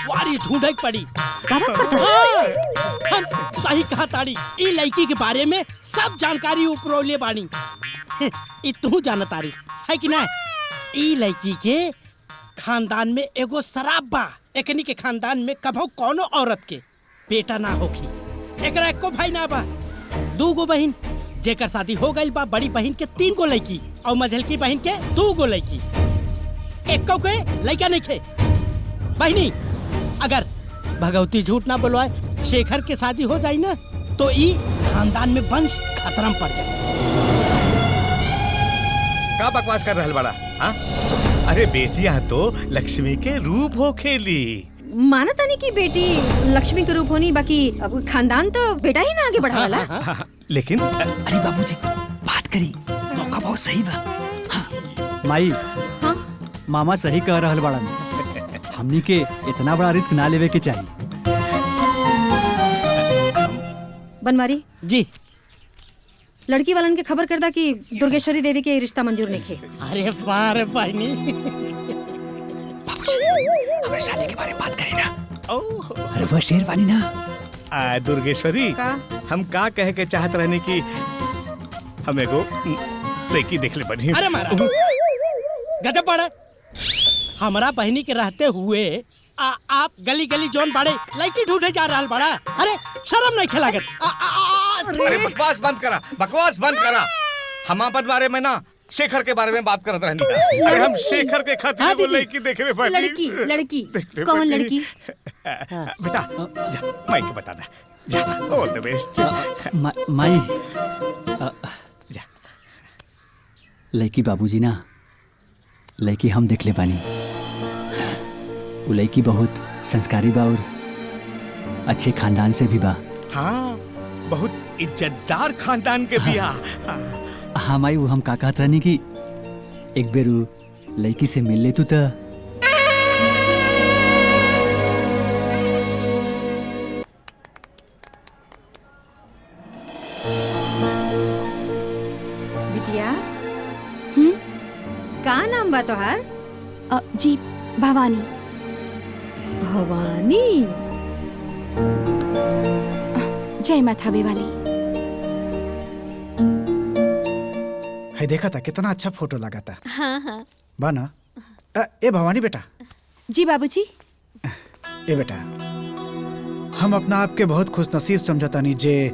वारी झूठे पड़ी। हम सही कहा ताड़ी, ई लड़की के बारे में सब जानकारी उपरोले बानी। ई तू जाना तारी है कि ना? ई लड़की के खानदान में एगो शराब बा। एकनी के खानदान में कभो कोनो औरत के बेटा ना होखी। एकरा एको भाई ना बा, 2 गो बहन, जेकर शादी हो गई बा। बड़ी बहन के 3 गो लड़की और मझलकी बहन के 2 गो लड़की। एको के लड़का नहीं खे। बहनी अगर भगवती झूठ ना बोलवाए शेखर के शादी हो जाए ना तो ई खानदान में वंश खतरा पड़ जाए। का बकवास कर रहल बड़ा? हाँ? अरे बेटियां तो लक्ष्मी के रूप हो खेली। माना तानी की बेटी लक्ष्मी के रूप होनी, बाकी अब खानदान तो बेटा ही ना आगे बढ़ावाला। लेकिन अरे बाबूजी बात करी, मौका बहुत सही बा। माई मामा सही कह रहल बड़ा, हमनी के इतना बड़ा रिस्क ना लेवे के चाहिए। बनवारी जी, लड़की वालन के खबर करदा कि दुर्गेश्वरी देवी के रिश्ता मंजूर नहीं खे। अरे बार बहनी, हमारे शादी के बारे में बात करी ना। अरे वो शेरवानी ना। दुर्गेश्वरी, हम का कहे के चाहत रहने की हम एगो लड़की देख ले बनी। अरे मारा गजब बड़ा, हमारा बहनी के रहते हुए आप गली गली जोन बाड़े लड़की ढूंढे जा रहा बड़ा। अरे शर्म नहीं खिलागत। अरे बकवास बंद करा, बकवास बंद करा। हम अपन बारे में ना शेखर के बारे में बात करत रहनी। अरे हम शेखर के खातिर वो लड़की देखे में बनी। लड़की लड़की कौन लड़की? बेटा जा माई के बता दे, जा। ऑल द बेस्ट। माई लड़की बाबूजी ना, लड़की हम देख ले पानी। वो लड़की बहुत संस्कारी बा और अच्छे खानदान से भी बा। हाँ, बहुत इज्जतदार खानदान के बिया। हाँ माई, वो हम का कहत रहनी कि एक बेर लड़की से मिल ले तू तो। बिटिया, का नाम बा तोहार? जी भवानी। भवानी? जय माता बे वाली। है देखा था कितना अच्छा फोटो लगा था। हाँ हाँ। बाना ए भवानी बेटा। जी बाबूजी। ए बेटा, हम अपना आप के बहुत खुश नसीब समझता नहीं जे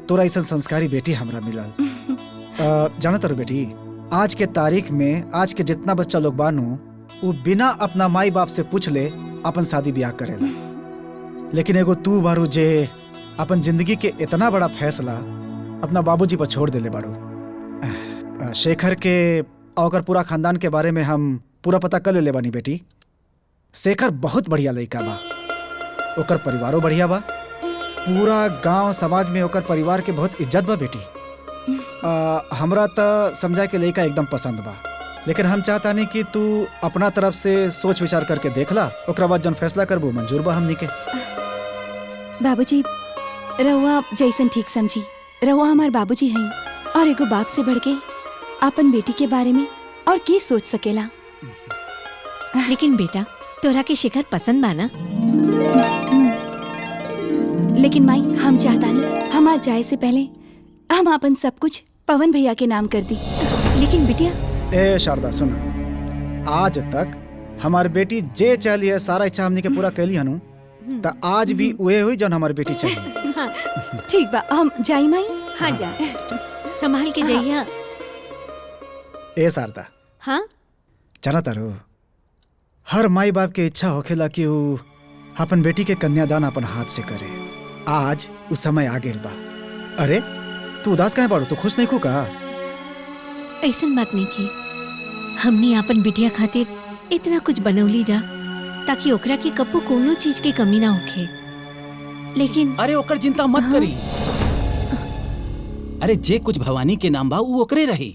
तोरा ऐसा संस्कारी बेटी हमरा मिलल। जानत रहो बेटी, आज के तारीख में आज के जितना बच्चा लोग बानू वो बिना अपना माई बाप से पूछ ले अपन शादी ब्याह करेला, लेकिन एगो तू बारू जे अपन जिंदगी के इतना बड़ा फैसला अपना बाबूजी पर छोड़ देले बाड़ू। शेखर के और पूरा खानदान के बारे में हम पूरा पता कर ले बानी बेटी। शेखर बहुत बढ़िया लड़का बा, ओकर परिवारों बढ़िया बा, पूरा गांव समाज में ओकर परिवार के बहुत इज्जत बा बेटी। हमरा तो समझा के लड़का एकदम पसंद बा, लेकिन हम चाहता नहीं कि तू अपना तरफ से सोच विचार करके देख ला, ओकरा बाद जन फैसला करबो मंजूर बा हमनी के। बाबूजी रहुआ जैसन ठीक समझी, रहुआ हमार बाबूजी हैं और एगो बाप से बढ़ के अपन बेटी के बारे में और के सोच सकेला। लेकिन बेटा, तोरा के शेखर पसंद बा ना? लेकिन माई, हम चाहता नहीं हमार जाए से पहले हम अपन सब कुछ पवन भैया के नाम कर दी। लेकिन बिटिया। ए शारदा सुना, आज तक हमार बेटी जे चाहली है सारा इच्छा हमनी के पूरा कैली हनु, तो आज भी उहे हुई जौन हमार बेटी चाहिए। हाँ, ठीक बा, हम जाई माई। हाँ जा, संभाल के जाइए। ए शारदा। हाँ? जाना तारो, हर माई बाप के इच्छा होखेला कि वो अपन बेटी के कन्यादान अपन हाथ से करे। आज उस समय आ गेल बा। अरे तू उदास काहे बाड़ू? तू खुश नहीं का? ऐसन बात नहीं की, हमने अपन बिटिया खातिर इतना कुछ बनौली जा ताकि ओकरा के कब्बो कोनो चीज के कमी ना होखे। लेकिन अरे ओकर चिंता मत करी। अरे जे कुछ भवानी के नाम बा वो ओकरे रही।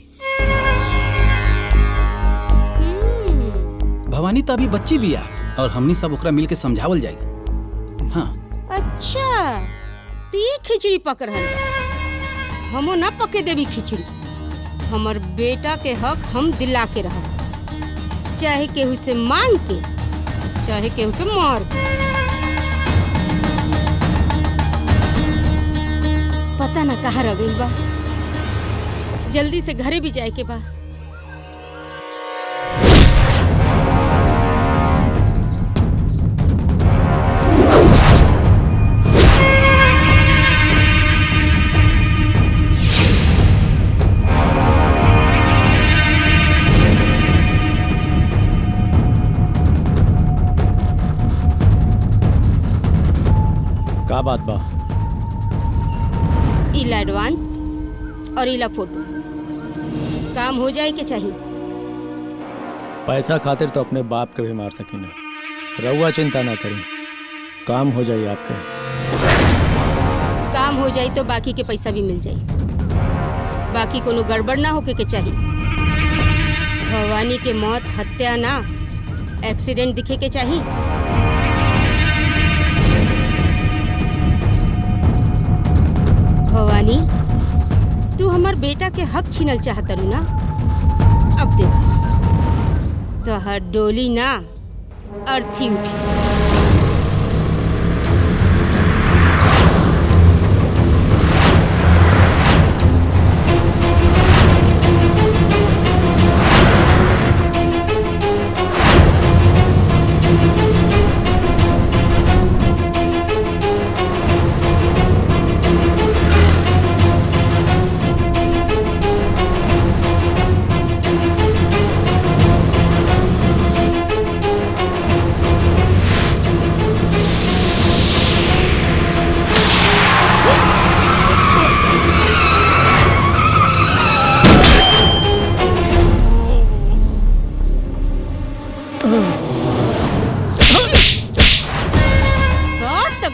भवानी तो अभी बच्ची भी आ और हमनी सब ओकरा मिल के समझावल जाएगी। हाँ। अच्छा, ती खिचड़ी पक रहल बा, हमो ना पके देवी खिचड़ी। हमर बेटा के हक हम दिला के रहब, चाहे केहू से मांग के, चाहे केहू के मार के। पता ना कहाँ रह गइल बा, जल्दी से घरे भी जाए के बा। का बात बा? इला एडवांस और इला फोटो, काम हो जाए के चाहिए। पैसा खातिर तो अपने बाप के भी मार सकी ना। रउआ चिंता ना करी, काम हो जाए आपके। काम हो जाए तो बाकी के पैसा भी मिल जाए। बाकी कोनो गड़बड़ ना होके के चाहिए। भवानी के मौत हत्या ना एक्सीडेंट दिखे के चाहिए। भवानी, तू हमार बेटा के हक छीनल चाहत रू ना? अब देख, तोहर डोली ना अर्थी उठी।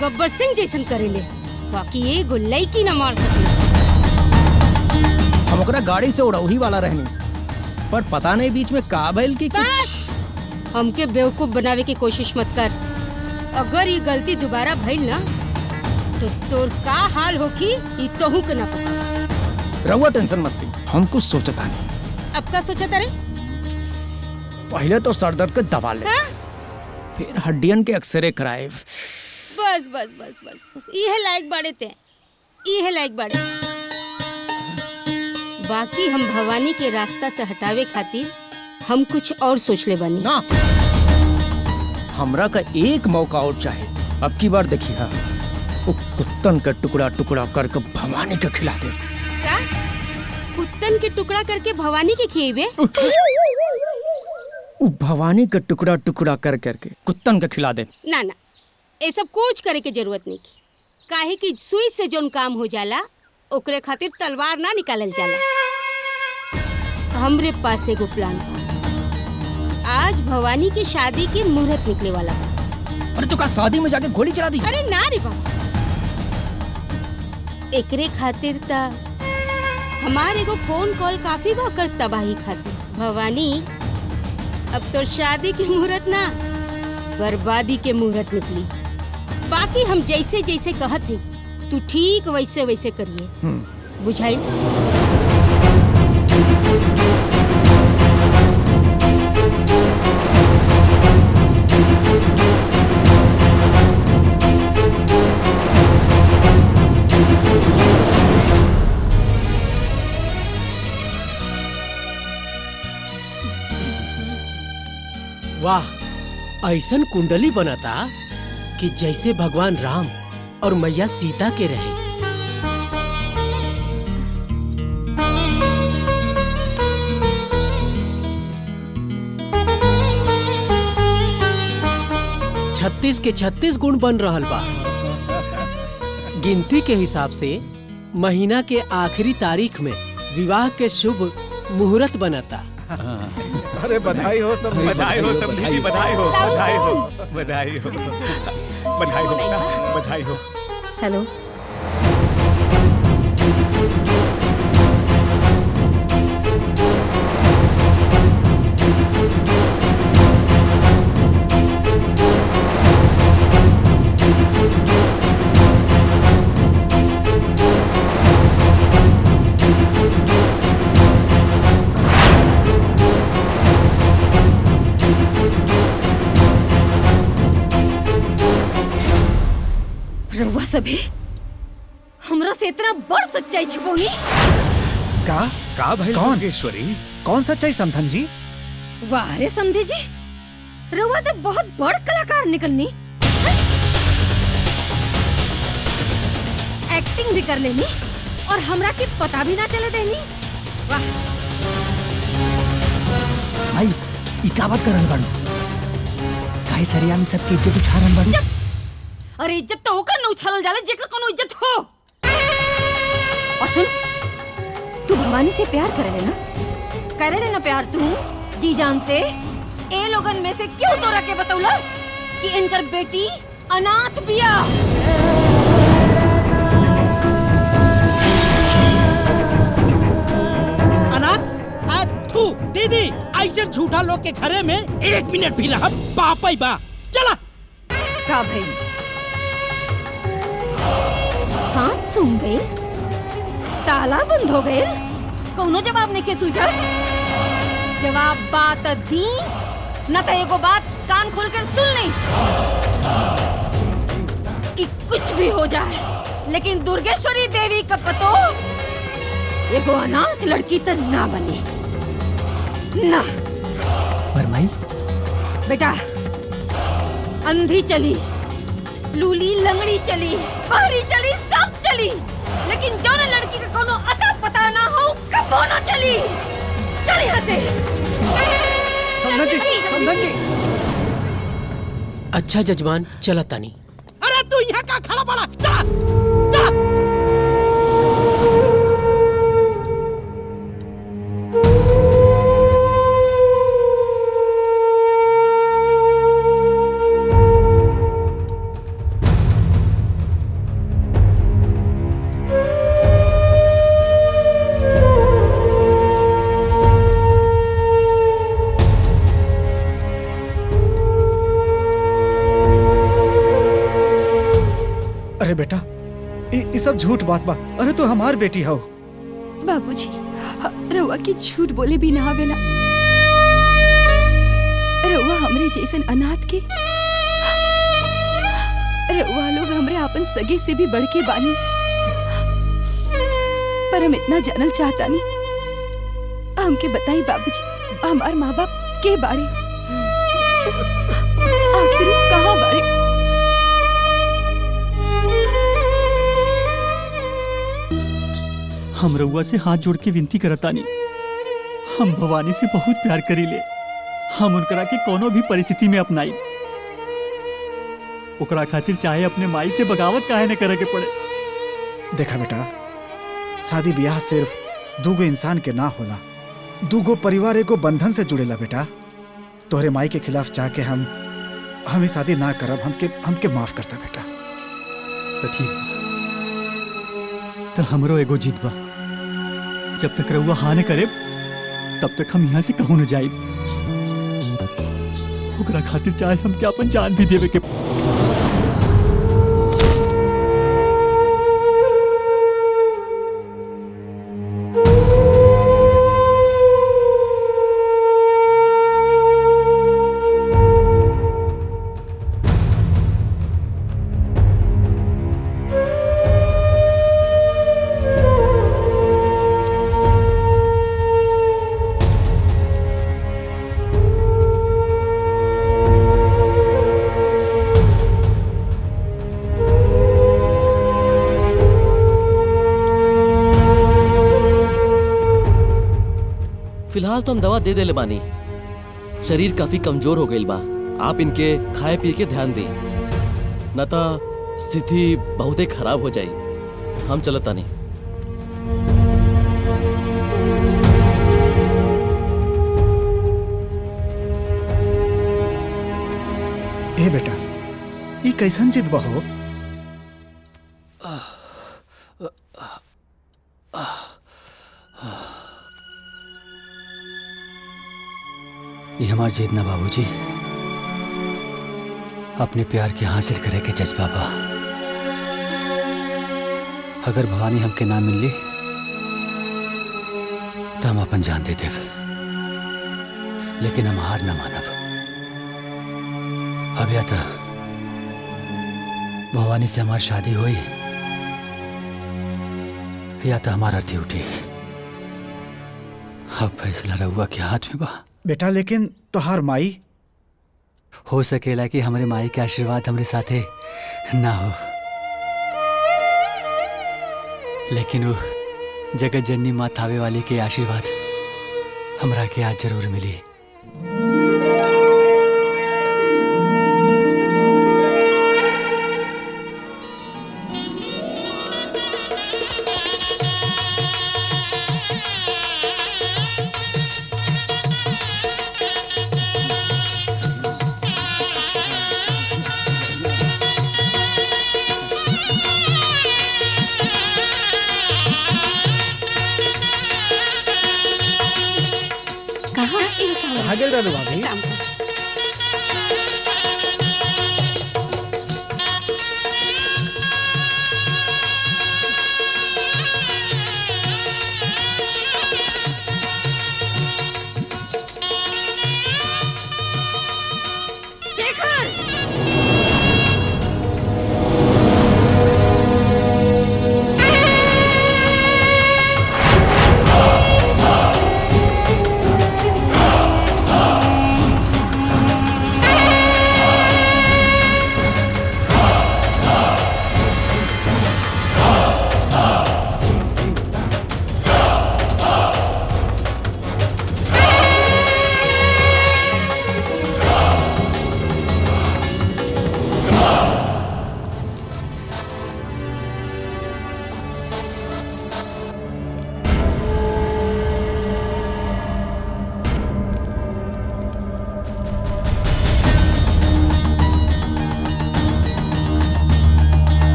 गब्बर सिंह जैसन करेले, बाकी एगो लड़की न मार सके। हम ओकरा गाड़ी से उड़ौही वाला रहनी, पर पता नहीं बीच में का भइल की। हमके बेवकूफ बनावे की कोशिश मत कर। अगर ये गलती दोबारा भइल ना तो तोर का हाल होखी ई तोहू के ना पता। रउआ टेंशन मत ली, हम कुछ सोचता नहीं। अब का सोचता रे? पहले तो सर दर्द के दवा ले, फिर हड्डियन के एक्सरे कराए। बस बस बस बस बस ये लायक बाड़े ते, ये लायक बाड़े। बाकी हम भवानी के रास्ता से हटावे खातिर हम कुछ और सोच ले बनी ना। हमरा का एक मौका और चाहे। अब की बार देखिए, हाँ, वो कुत्तन का टुकड़ा टुकड़ा करके भवानी के खिला दे। का? कुत्तन के टुकड़ा करके भवानी के खिएबे? भवानी का टुकड़ा टुकड़ा कर करके कुत्तन के खिला दे। ना ना, ये सब कुछ करे के जरूरत नहीं की। काहे कि सुई से जोन काम हो जाला ओकरे खातिर तलवार ना निकालल जाला। हमरे पास एगो प्लान बा। आज भवानी की शादी के मुहूर्त निकले वाला बा। अरे तो का शादी में जाके गोली चला दी? अरे ना रे बाबा, एकरे खातिर ता हमार एगो फोन कॉल काफी बा कर तबाही खातिर। भवानी, अब तो शादी के मुहूर्त ना बर्बादी के मुहूर्त निकली। बाकी हम जैसे जैसे कहत थे तू ठीक वैसे वैसे करिए, बुझाई? वाह, ऐसन कुंडली बनाता कि जैसे भगवान राम और मैया सीता के रहे। छत्तीस के 36 गुण बन रहल बा। गिनती के हिसाब से महीना के आखिरी तारीख में विवाह के शुभ मुहूर्त बनता। अरे बधाई हो सब, बधाई हो सब दीदी, बधाई हो, बधाई हो, बधाई हो, बधाई हो, बधाई हो। हेलो, रउआ सभी हमरा से इतना बड़ सच्चाई छुपौनी? का भाई? कौन कौन सच्चाई समधन जी? वाह रे समधी जी, रउआ तो बहुत बड़ कलाकार निकलनी। एक्टिंग भी कर लेनी और हमरा के पता भी ना चले देनी। वाह भाई, ई का बात कर रहल बाड़ू? काहे सरिया में सबके इज्जत उठा रहल बाड़ू? अरे इज्जत तो ओकर न उछालल जाला जेकर कोनो इज्जत हो। और सुन, तू भवानी से प्यार करेले ना, करे ना प्यार तू जी जान से। ए लोगन में से क्यों तोरा के बतौलस कि इनकर बेटी अनाथ बिया? अनाथ? थू दीदी, ऐसे झूठा लोग के घरे में 1 मिनट भी रहा पापा ही बा। चला का भाई सांप सूंघ गए, ताला बंद हो गए, कौनो जवाब नहीं के सूझा। जवाब बात दी न तो एगो बात कान खोल कर सुन ली कि कुछ भी हो जाए लेकिन दुर्गेश्वरी देवी का पतो एगो अनाथ लड़की तो ना बने ना। परमाई बेटा अंधी चली, लूली लंगड़ी चली, बहरी चली, सब चली, लेकिन जो न लड़की का कोनो अता पता ना हो कबो ना चली। चल यहाँ से। समधन जी। अच्छा जजमान, चला तानी। अरे तू यहाँ का खड़ा पड़ा, चला चला। अरे बेटा ये सब झूठ बात बा। अरे तू हमार बेटी हो। बाबूजी रउआ की झूठ बोले भी ना आवेला। रउआ हमरे जैसन अनाथ के, रउआ लोग हमरे अपन सगे से भी बढ़ के बानी। पर हम इतना जानल चाहता नहीं। हमके बताई बाबूजी, हमार माँ बाप के बारे, आखिर कहाँ बारे? हम रउआ से हाथ जोड़ के विनती करतानी। हम भवानी से बहुत प्यार करीले। हम उनकरा के कोनो भी परिस्थिति में अपनाई। ओकरा खातिर चाहे अपने माई से बगावत काहे न करे के पड़े। देखा बेटा, शादी ब्याह सिर्फ दूगो इंसान के ना होला, दूगो परिवार एगो बंधन से जुड़ेला बेटा। तोहरे माई के खिलाफ जाके हम शादी ना करब। हमके माफ करता बेटा। तो ठीक बा, तो हमरो एगो जीत बा। जब तक रउआ हाँ न करे तब तक हम यहाँ से कहूँ न जाए। ओकरा खातिर चाहे हमके अपन जान भी देवे के। फिलहाल तो हम दवा दे देले बानी। शरीर काफी कमजोर हो गईल बा। आप इनके खाए पिए के ध्यान दी, न तो स्थिति बहुत ही खराब हो जाई। हम चलत तानी। ए बेटा, ये कैसन जिद बहो? ये हमार जीत ना बाबूजी, अपने प्यार के हासिल करे के जज्बा बा। अगर भवानी हमके ना मिलली तो हम अपन जान दे देव, लेकिन हम हार ना मानब। अब या तो भवानी से हमारी शादी हुई या तो हमारा अर्थी उठी। अब फैसला रहुआ के हाथ में बा। बेटा लेकिन तोहार माई? हो सकेला कि हमारे माई के आशीर्वाद हमरे साथे ना हो, लेकिन वो जगत जननी माँ थावे वाली के आशीर्वाद हमरा के आज जरूर मिली। कहाँ गेल रहलू भाभी?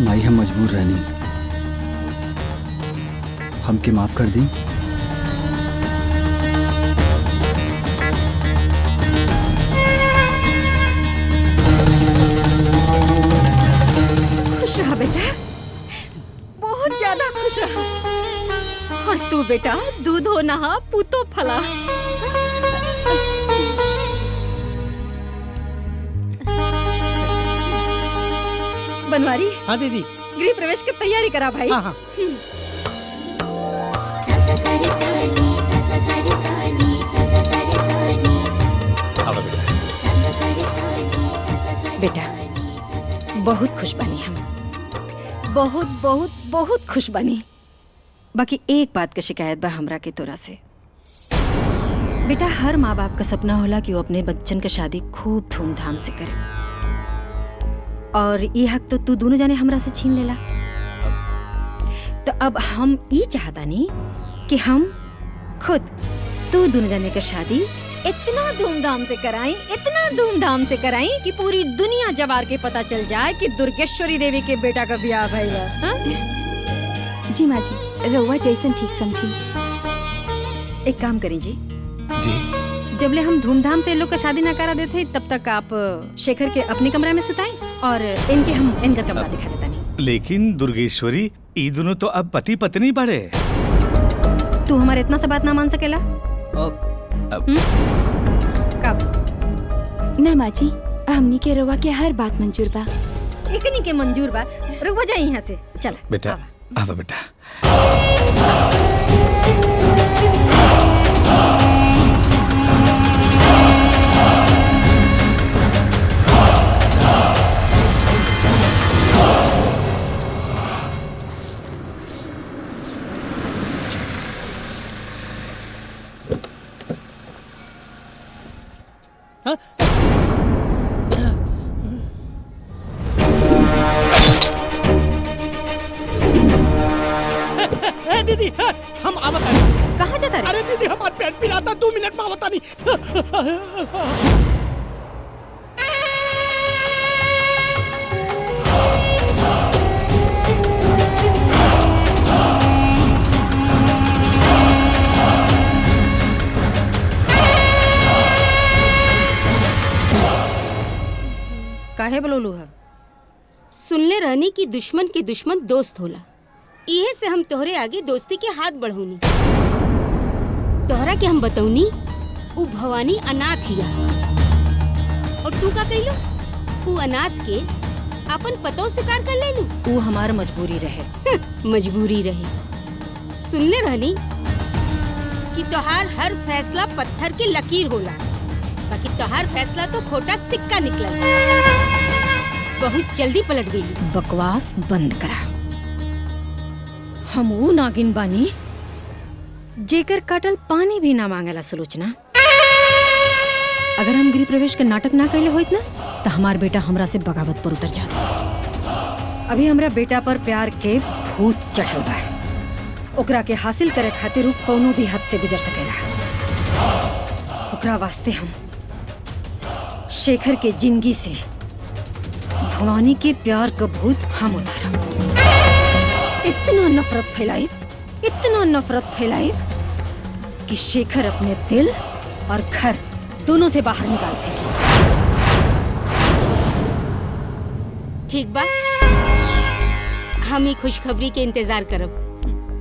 माई हम मजबूर रहनी, हमके माफ कर दी। खुश रहा बेटा, बहुत ज्यादा खुश रहा। और तू बेटा दूध हो नहा पूतो फला। बनवारी। हाँ दीदी। गृह प्रवेश की तैयारी करा भाई। हाँ हाँ। बेटा बहुत खुश बनी हम, बहुत बहुत बहुत खुश बनी। बाकी एक बात का शिकायत बा हमरा के तोरा से। बेटा हर माँ बाप का सपना होला कि वो अपने बच्चन का शादी खूब धूमधाम से करे, और ये हक तो तू दोनों जाने हमरा से छीन लेला। तो अब हम ये चाहता नहीं कि हम खुद तू दोनों जाने का शादी इतना धूमधाम से कराएं, इतना धूमधाम से कराएं कि पूरी दुनिया जवार के पता चल जाए कि दुर्गेश्वरी देवी के बेटा का ब्याह भइल बा। जी माँ जी, रउआ जैसन ठीक समझी। एक काम करें जी। जबले हम धूमधाम से इन लोग का शादी ना करा देते तब तक आप शेखर के अपने कमरे में सुताएं और इनके हम इनका कमरा दिखा देता नहीं। लेकिन दुर्गेश्वरी ई दोनों तो अब पति पत्नी बड़े। तू हमारे इतना सा बात ना मान सकेला? कब? ना माँ जी, हमनी के रउआ के हर बात मंजूर बा। इकनी के मंजूर बा, रुक जाए यहाँ से। चल बेटा आवा बेटा। दीदी हम आवता नहीं। कहाँ जाता रे? अरे दीदी हमार पेट पिराता, 2 मिनट में आवता नहीं। काहे बोलू है? सुनले रहनी कि दुश्मन के दुश्मन दोस्त होला, इहे से हम तोहरे आगे दोस्ती के हाथ बढ़ौनी। तोहरा के हम बतौनी उ भवानी अनाथ हिया, और तू का कइलो? उ अनाथ के अपन पतो स्वीकार कर लेलू। वो हमार मजबूरी रहे। मजबूरी रहे। सुनले रहनी कि तोहार हर फैसला पत्थर के लकीर होला, बाकी तोहार फैसला तो खोटा सिक्का निकला। बहुत जल्दी पलट गई। बकवास बंद करा। हम वो नागिन बानी जेकर काटल पानी भी ना मांगेला सुलोचना। अगर हम गृह प्रवेश के नाटक ना कैले होइत ना तो हमार बेटा हमरा से बगावत पर उतर जाता। अभी हमरा बेटा पर प्यार के भूत चढ़ल बा। ओकरा के हासिल करे खातिर उ कौनो भी हद से गुजर सकेला। ओकरा वास्ते हम शेखर के जिंदगी से भवानी के प्यार का भूत हम उतारा। इतना नफरत फैलाई कि शेखर अपने दिल और घर दोनों से बाहर निकाल फेंकी। ठीक बा, हम ही खुशखबरी के इंतजार करब।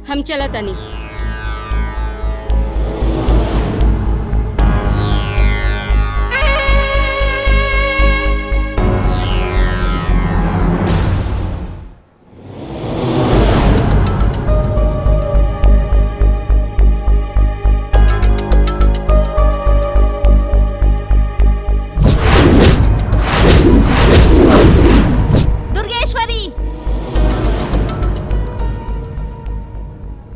हम चला तनी।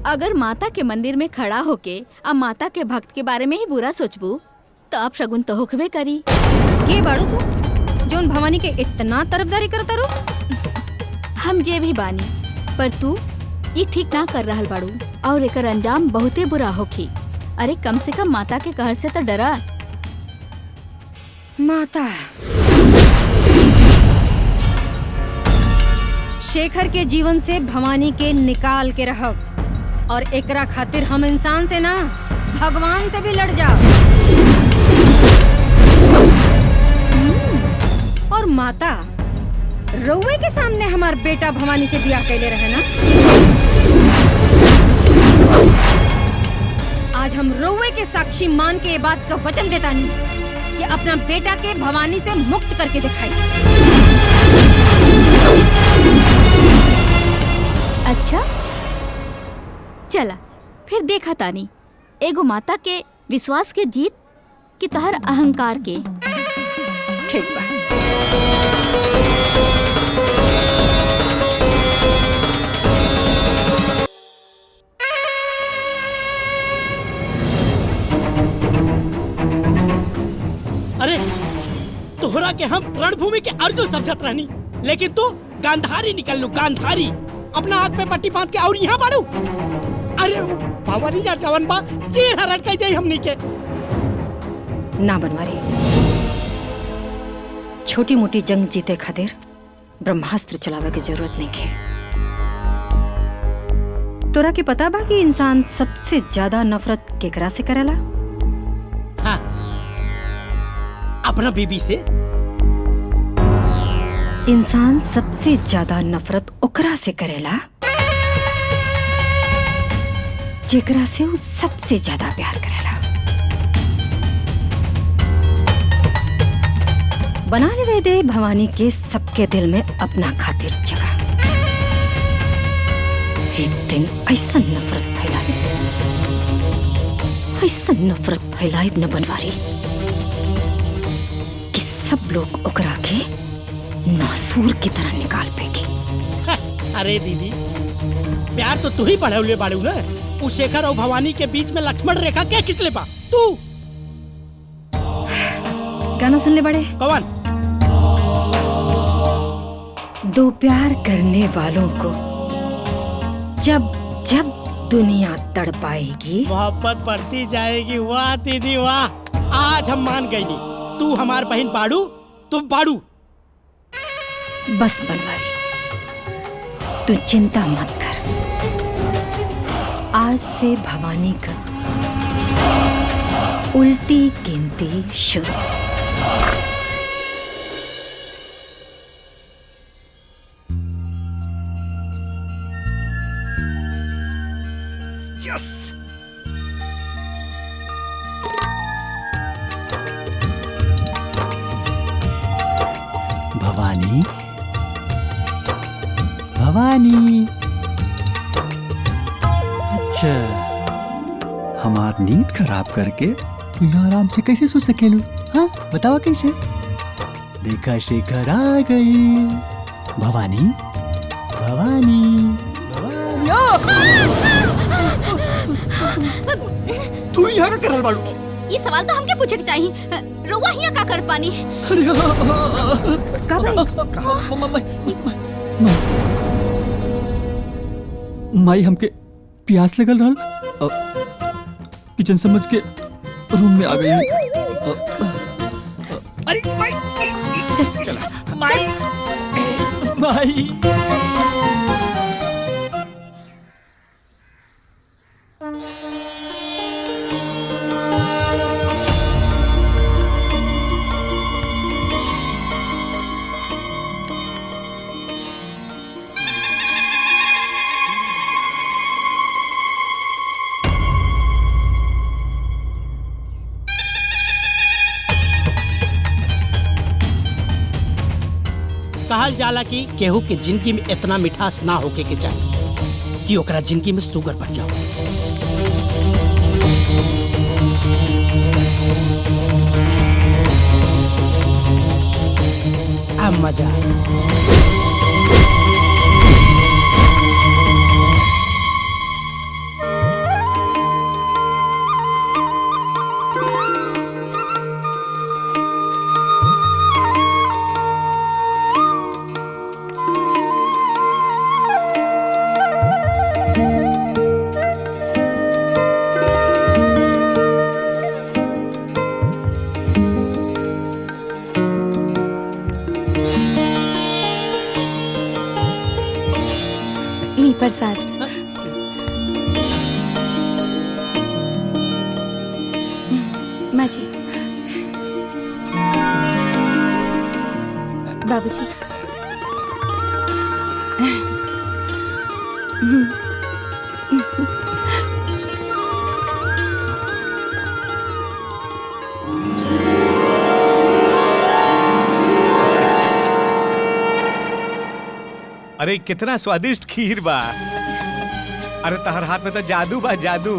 अगर माता के मंदिर में खड़ा होके अब माता के भक्त के बारे में ही बुरा सोचबू तो अब शगुन तो होखबे करी। के बाड़ू तू जोन भवानी के इतना तरफदारी करता रो? हम जे भी बानी, पर तू ये ठीक ना कर रहल बाड़ू और एकर अंजाम बहुते बुरा होखी। अरे कम से कम माता के कहर से तो डरा। माता शेखर के जीवन से भवानी के निकाल के रहब और एकरा खातिर हम इंसान से ना भगवान से भी लड़ जाओ। और माता रउए के सामने हमार बेटा भवानी से ब्याह कैले रहे ना। आज हम रउए के साक्षी मान के ये बात का वचन देता नहीं कि अपना बेटा के भवानी से मुक्त करके दिखाई। अच्छा चला फिर देखा तानी एगो माता के विश्वास के जीत कि तहर अहंकार के। ठीक बा। अरे तोहरा के हम रणभूमि के अर्जुन समझत रहनी, लेकिन तू गांधारी निकल लू। गांधारी अपना हाथ पे पट्टी बांध के और यहाँ बाड़ू। अरे भवानी जा जवन बा चीर हरण कह दे हमनी के। ना बनवारी, छोटी मोटी जंग जीते खातिर ब्रह्मास्त्र चलावे की जरूरत नहीं है। तोरा के पता बा कि इंसान सबसे ज्यादा नफरत केकरा से करेला? हाँ, अपना बीबी से। इंसान सबसे ज्यादा नफरत ओकरा से करेला जेकरा से वो सबसे ज्यादा प्यार करेला। बना ले दे भवानी के सबके दिल में अपना खातिर जगह। एक दिन ऐसा नफरत फैलाई न बनवारी कि सब लोग ओकरा के नासूर की तरह निकाल फेंकी। अरे दीदी, प्यार तो तू ही बढ़ौले बाड़ू ना। उस शेखर और भवानी के बीच में लक्ष्मण रेखा क्या खिंचले बा? तू गाना सुन ले बड़े। कौन? दो प्यार करने वालों को जब जब दुनिया तड़पाएगी मोहब्बत बढ़ती जाएगी। वाह दीदी वाह, आज हम मान गई। तू हमार बहन बाड़ू, तुम बाड़ू। बस बनवारी, तू चिंता मत कर। आज से भवानी का उल्टी गिनती शुरू। यस। भवानी, भवानी। अच्छा, हमार नींद खराब करके तू यहाँ आराम से कैसे सो सकेलू? हाँ बतावा कैसे? देखा शेखर आ गई। भवानी, भवानी, भवानी। तू यहाँ का करल बाड़ू? ये सवाल तो हमके पूछे के चाहिए। रुआ हिया का कर पानी? माई हमके प्यास लगल रहल, किचन समझ के रूम में आ गई है। अरे माई, चला माई। माई कहल जाला कि केहू के जिंदगी में इतना मिठास ना होके के चाहिए कि ओकरा जिंदगी में शुगर बढ़ जाओ। अब मजा प्रसाद। माँ जी, बाबूजी, अरे कितना स्वादिष्ट खीर बा। अरे तहर हाथ में तो जादू बा, जादू।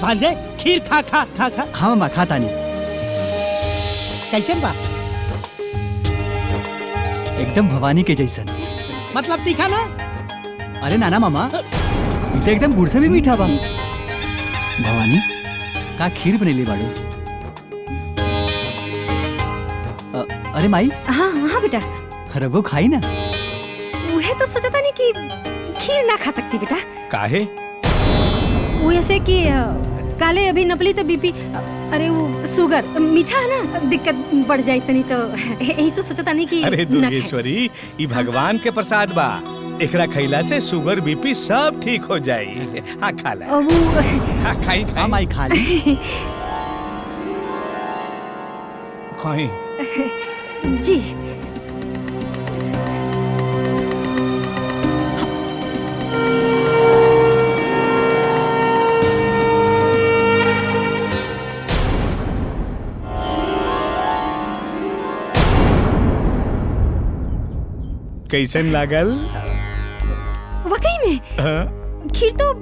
भांजे खीर खा खा खा खा। हाँ मामा खाता नहीं। कैसे बा? एकदम भवानी के जैसन। मतलब तीखा ना? अरे नाना मामा, ये तो एकदम गुड़ से भी मीठा बा। भवानी का खीर बनेली बाड़ू? अरे माई। हाँ हाँ बेटा। अरे वो खाई ना। वह तो सोचा नहीं कि खीर ना खा सकती बेटा। काहे? वो ऐसे कि काले अभी नपली तो बीपी, अरे वो शुगर मीठा है ना, दिक्कत बढ़ जाए तनी तो यही से सोचा नहीं कि अरे दुर्गेश्वरी, ये भगवान के प्रसाद बा। एकरा खैला से शुगर बीपी सब ठीक हो जाई। हाँ खा ला। हाँ खाई खाई। माई खा ली। खाई। जी। कैसन लागल? वाकई में हाँ? खीर तो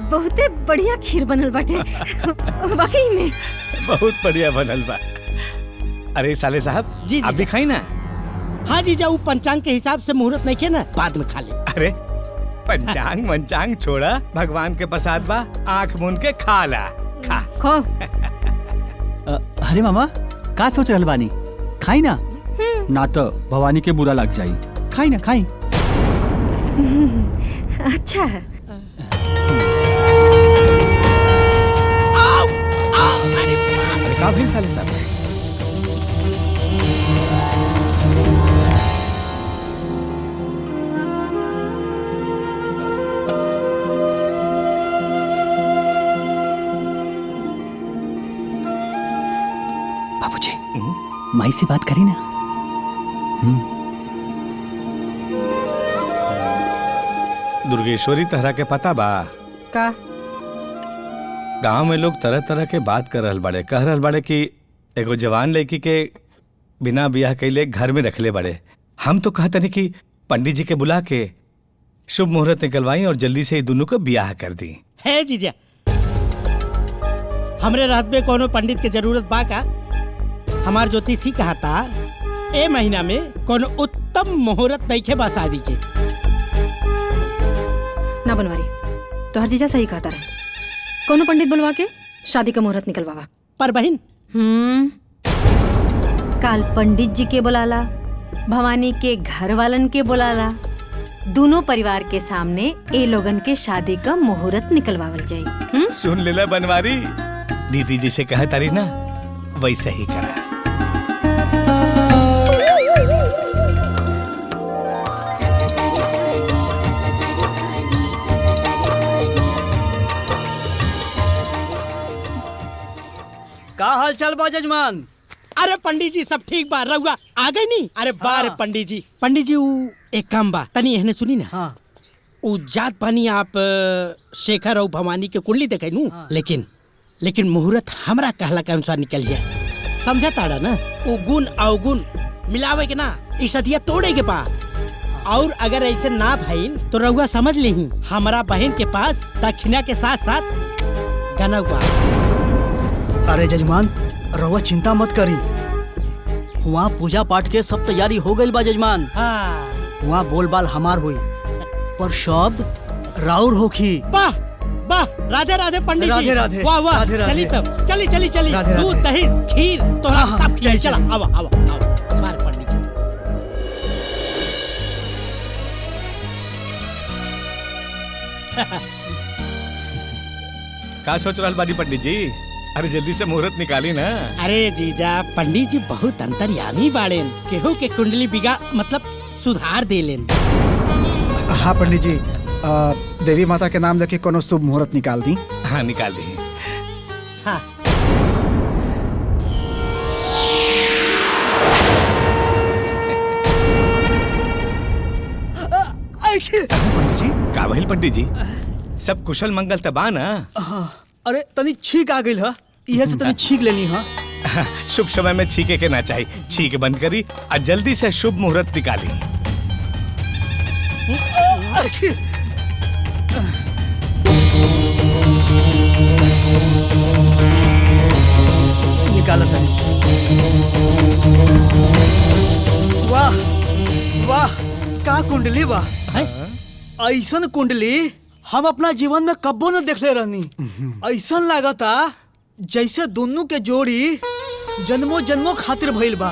बहुते बढ़िया खीर बनल बाटे। वाकई में बहुत बढ़िया बनल बा। अरे साले साहब, जी आप भी खाई ना। हाँ जी, जाऊ पंचांग के हिसाब से मुहूर्त नहीं किया ना, बाद में खा ले। अरे पंचांग मंचांग छोड़ा, भगवान के प्रसाद बा, आंख मूंद के खा ला। खा खो। अरे मामा का सोच रहल बानी? खाई ना, ना तो भवानी के बुरा लग जाई। खाई ना, खाई। अच्छा। अरे का भेल साले साहब? बाबूजी, माई से बात करी ना। दुर्गेश्वरी, तहरा के पता बा का? गांव में लोग तरह तरह के बात कर रहल बाड़े। कह रहल बाड़े कि एगो जवान लड़की के बिना ब्याह कैले घर में रखले बाड़े। हम तो कहते नहीं कि पंडित जी के बुला के शुभ मुहूर्त निकलवाई और जल्दी से दोनों को ब्याह कर दी। है जीजा, हमरे रात में कोनो पंडित के जरूरत बा का? हमार ज्योतिषी कहा था ए महीना में कोनो उत्तम मुहूर्त नहीं खे बा शादी के। ना बनवारी, तो हर जीजा सही कहता रहे। कोनो पंडित बुलवा के शादी का मुहूर्त निकलवावा। पर बहन, काल पंडित जी के बुलाला, भवानी के घर वालन के बुलाला, दोनों परिवार के सामने ए लोगन के शादी का मुहूर्त निकलवावल जाई। सुन लेला बनवारी, दीदी जी से कहे तारी ना, वैसे ही करा। चल बा जजमान? अरे पंडित जी सब ठीक बा, रहुआ आ गई नहीं? अरे बारे पंडित जी ऊ एक काम बा, तनी एहने सुनी ना। हाँ। ऊ जात पानी आप शेखर और भवानी के कुंडली देखे नू। हाँ। लेकिन मुहूर्त हमरा कहला के अनुसार निकल गया, समझा ताड़ा ना? ऊ गुण अवगुण मिलावे के ना, इस सदिया तोड़े के पा। और अगर ऐसे ना भइल तो रहुआ समझ लेही हमारा बहन के पास दक्षिणा के साथ साथ गनौ बा। अरे जजमान रहुआ चिंता मत करी, वहाँ पूजा पाठ के सब तैयारी हो गई बा जजमान। हाँ। वहाँ बोलबाल हमार हुई पर शब्द राउर होखी। वाह वाह, राधे राधे पंडित जी। राधे राधे। वाह वाह, राधे राधे। चली तब चली राधे राधे। दूध दही खीर तो सब चली। चला आवा आवा आवा मार पंडित जी। का सोच रहा बानी पंडित जी? अरे जल्दी से मुहूर्त निकाली ना। अरे जीजा पंडित जी बहुत अंतर्यामी बाड़ेन, केहू के कुंडली बिगा मतलब सुधार दे लेन। हाँ पंडित जी, देवी माता के नाम लेके कोनो शुभ मुहूर्त निकाल दी। हाँ निकाल दी। हाँ। पंडित जी का भइल पंडित जी? सब कुशल मंगल तबा ना? अरे तनी छींक आ गई है, इहे से तनी छींक लेनी है। शुभ समय में छीके के ना चाहिए, छीक बंद करी और जल्दी से शुभ मुहूर्त निकाली। निकाला तनी। वाह वाह, का कुंडली बा। ऐसन कुंडली हम अपना जीवन में कब्बो न देखले रहनी। ऐसन लागता जैसे दोनों के जोड़ी जन्मों जन्मों खातिर भइल बा।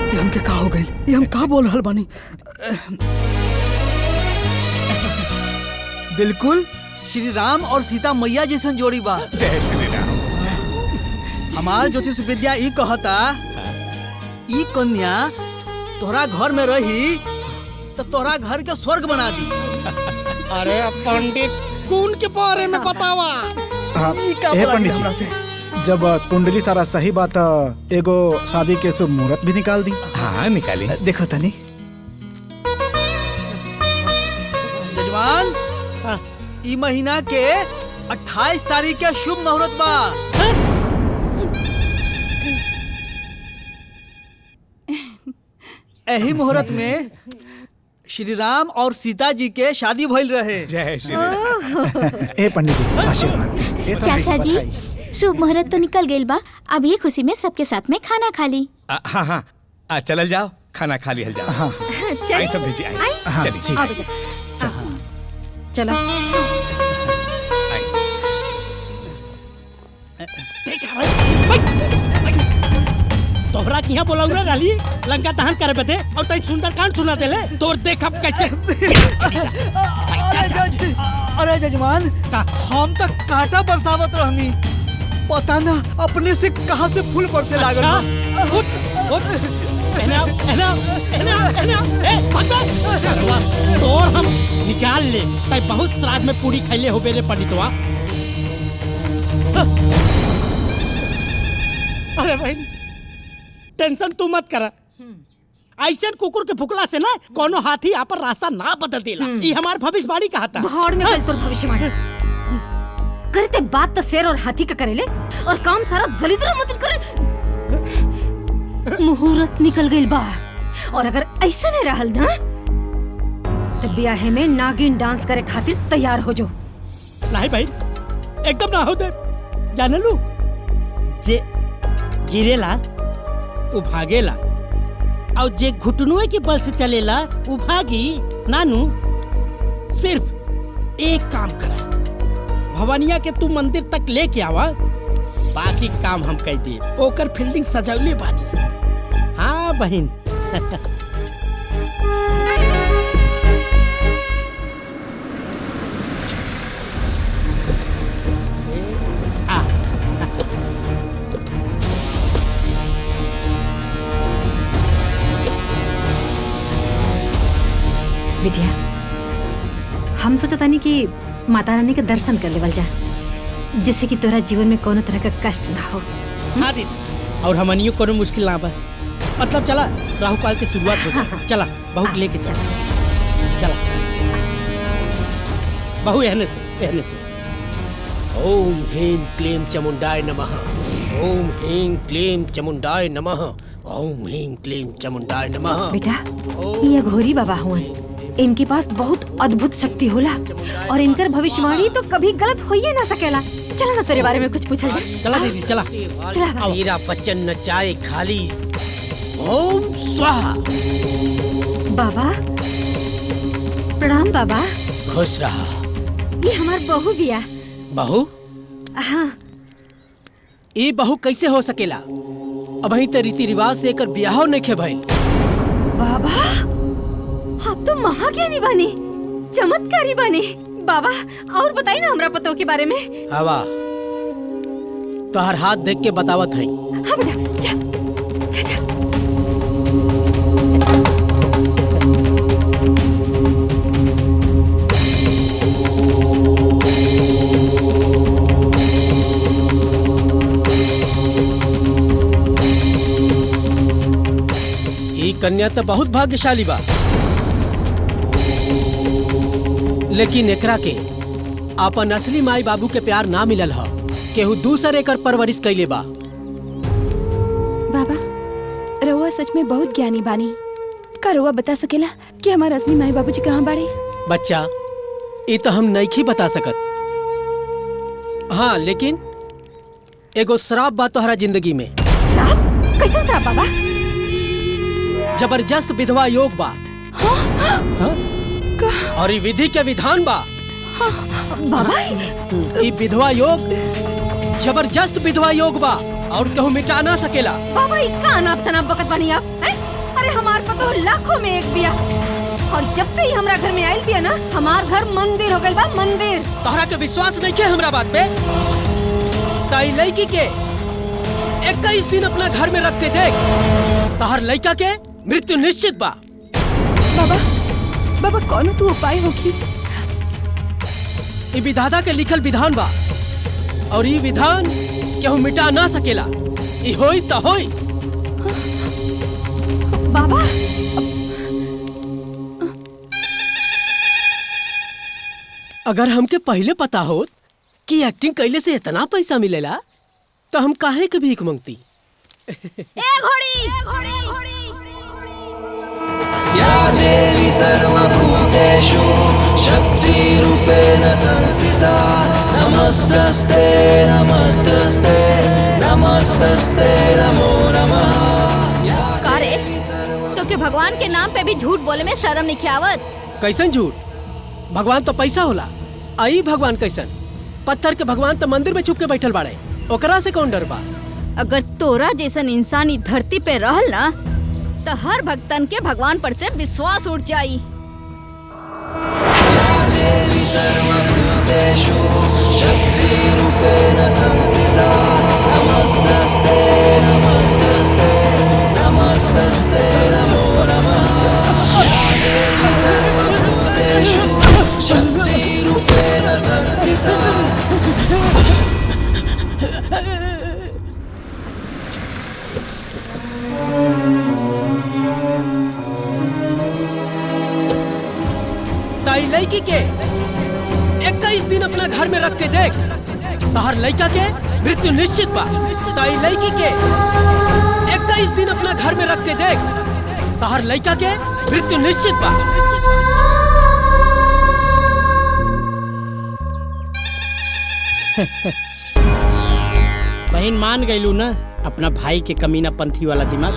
ये हमके का हो गइल? ये हम का बोल रहल बानी? बिल्कुल श्री राम और सीता मैया जैसन जोड़ी बा। जय श्री राम। हमार ज्योतिष विद्या ई कहता, ई कन्या तोहरा घर में रही तो तोहरा घर के स्वर्ग बना दी। अरे पंडित कौन के बारे में बतावा? पंडित जी, जब कुंडली सारा सही बात, एगो शादी के शुभ मुहूर्त भी निकाल दी। हाँ निकाली। देखो तनी जजमान, ई महीना के 28 तारीख के शुभ मुहूर्त बा। यही मुहूर्त में श्री राम और सीता जी के शादी भइल रहे। जय श्री राम। ए पंडित जी आशीर्वाद दी। चाचा जी शुभ मुहूर्त तो निकल गइल बा, अब ये खुशी में सबके साथ में खाना खा ली। हाँ हाँ चलल जाओ, खाना खा लिहल जाओ। हाँ चलिए। सब भेजी आई। हाँ, चलिए आओ बेटा। चलो। तोहरा किया बोला ना राली लंका दहन करे बते और तई सुंदर कांड सुना देले तोर देख अब कैसे। अरे जजमान, हम तक कांटा बरसावत रहनी, पता ना अपने से कहां से फूल बरसे लागल। तोर हम निकाल ले, तई बहुत श्राद्ध में पूरी खैले हो बेरे पंडितवा। अरे भाई टेंशन तू मत कर, ऐसे कुकुर के फुकला से ना कोनो हाथी यहाँ पर रास्ता ना बदल देला। ये हमार भविष्यवाणी कहा था। भाड़ में तोर भविष्यवाणी करते बात तो शेर और हाथी का करेले और काम सारा दलिद्र मत करे। मुहूर्त निकल गइल बा और अगर ऐसा नहीं रहल ना तो ब्याह में नागिन डांस करे खातिर तैयार हो जो। नहीं भाई एकदम ना हो दे, जान लू जे गिरेला वो भागेला और जे घुटनुए के बल से चलेला वो भागी नानू। सिर्फ एक काम करा, भवानिया के तू मंदिर तक लेके आवा, बाकी काम हम कह दे। ओकर फील्डिंग सजौले बानी। हाँ बहन। हम सोचतानी कि माता रानी के दर्शन कर लेवल जा, जिससे कि तोरा जीवन में कोनो तरह का कष्ट ना हो। हाँ दीदी, और हमनियो कोनो मुश्किल ना बा। मतलब चला राहु काल की शुरुआत हो गई। चला बहू के लेके चला। चला बहू एहने से। ओम ह्रीं क्लीं चामुंडाय नमः। ओम ह्रीं क्लीं चामुंडाय नमः। ओम ह्रीं क्लीं चामुंडाय नमः। बेटा, ये घोरी बाबा हुआ, इनके पास बहुत अद्भुत शक्ति होला और इनकर भविष्यवाणी तो कभी गलत हो ही ना सकेला। चला ना तेरे बारे में कुछ पूछल जाए। चला दीदी चला। चला। तेरा बच्चन नचाए खाली। ओम स्वाहा। बाबा प्रणाम। बाबा खुश रहा। ये हमार बहू बिया। बहू? हाँ। ये बहू कैसे हो सकेला? अब ही तो रीति रिवाज से एकर ब्याह नहीं भइल। बाबा आप तो महाज्ञानी बने, चमत्कारी बने। बाबा और बताइए ना हमरा पतों के बारे में। हवा तोहर हाथ देख के बतावत है। हाँ बेटा, जा। ये कन्या तो बहुत भाग्यशाली बा, लेकिन एकरा के अपन असली माई बाबू के प्यार ना मिलल ह। केहू दूसर एकर परवरिश कैले बा। बाबा रउआ सच में बहुत ज्ञानी बानी। का रउआ बता सकेला कि हमारे असली माई बाबूजी कहाँ बाड़े? बच्चा ये तो हम नहीं बता सकत। हाँ लेकिन एगो श्राप बा तोहरा जिंदगी में। श्राप? कैसन श्राप बाबा? जबरदस्त विधवा योग बा। और ये विधि के विधान बा। बाबा ये विधवा योग जबरदस्त विधवा योग बा और कहूँ मिटा ना सकेला। बाबा इतना अनाप शनाप बकत बनी आप हैं? अरे हमार पतो लाखों में एक बिया, और जब से ही हमरा घर में आयल बिया ना, हमार घर मंदिर हो गइल बा, मंदिर। तोहरा के विश्वास नहीं है हमरा बात पे? ताई लड़की के 21 दिन अपना घर में रख के देख, तोहर लड़का के मृत्यु निश्चित बा। बाबा कौन तू उपाय होगी? ये विधाता के लिखल विधान बा और ये विधान केहू मिटा ना सकेला। ये होई त होई। बाबा अगर हमके पहले पता हो कि एक्टिंग कैले से इतना पैसा मिलेला तो हम काहे के भीख मांगती। या देवी सर्वभूतेषु शक्तिरूपेण संस्थिता नमस्तस्ते नमस्तस्ते नमस्तस्ते नमो नमः। का रे तो के भगवान के नाम पे भी झूठ बोले में शर्म नहीं आवत? कैसन झूठ? भगवान तो पैसा होला। आई भगवान कैसन? पत्थर के भगवान तो मंदिर में छुप के बैठल बाड़े, ओकरा से कौन डर बा? अगर तोरा जैसन इंसान ई धरती पे रहल ना तो हर भक्तन के भगवान पर से विश्वास उठ जाई। देवी सर्वभूतेषु शक्तिरूपेण संस्थिता नमस्तस्ते नमस्तस्ते नमस्तस्ते नमो नमः। या देवी सर्वभूतेषु शक्तिरूपेण संस्थिता। ताई लड़की के 21 दिन अपना घर में रख के देख, तोहर लड़का के मृत्यु निश्चित बा। ताई लड़की के 21 दिन अपना घर में रख के देख, तोहर लड़का के मृत्यु निश्चित बा। बहन मान गईलू ना अपना भाई के कमीना पंथी वाला दिमाग।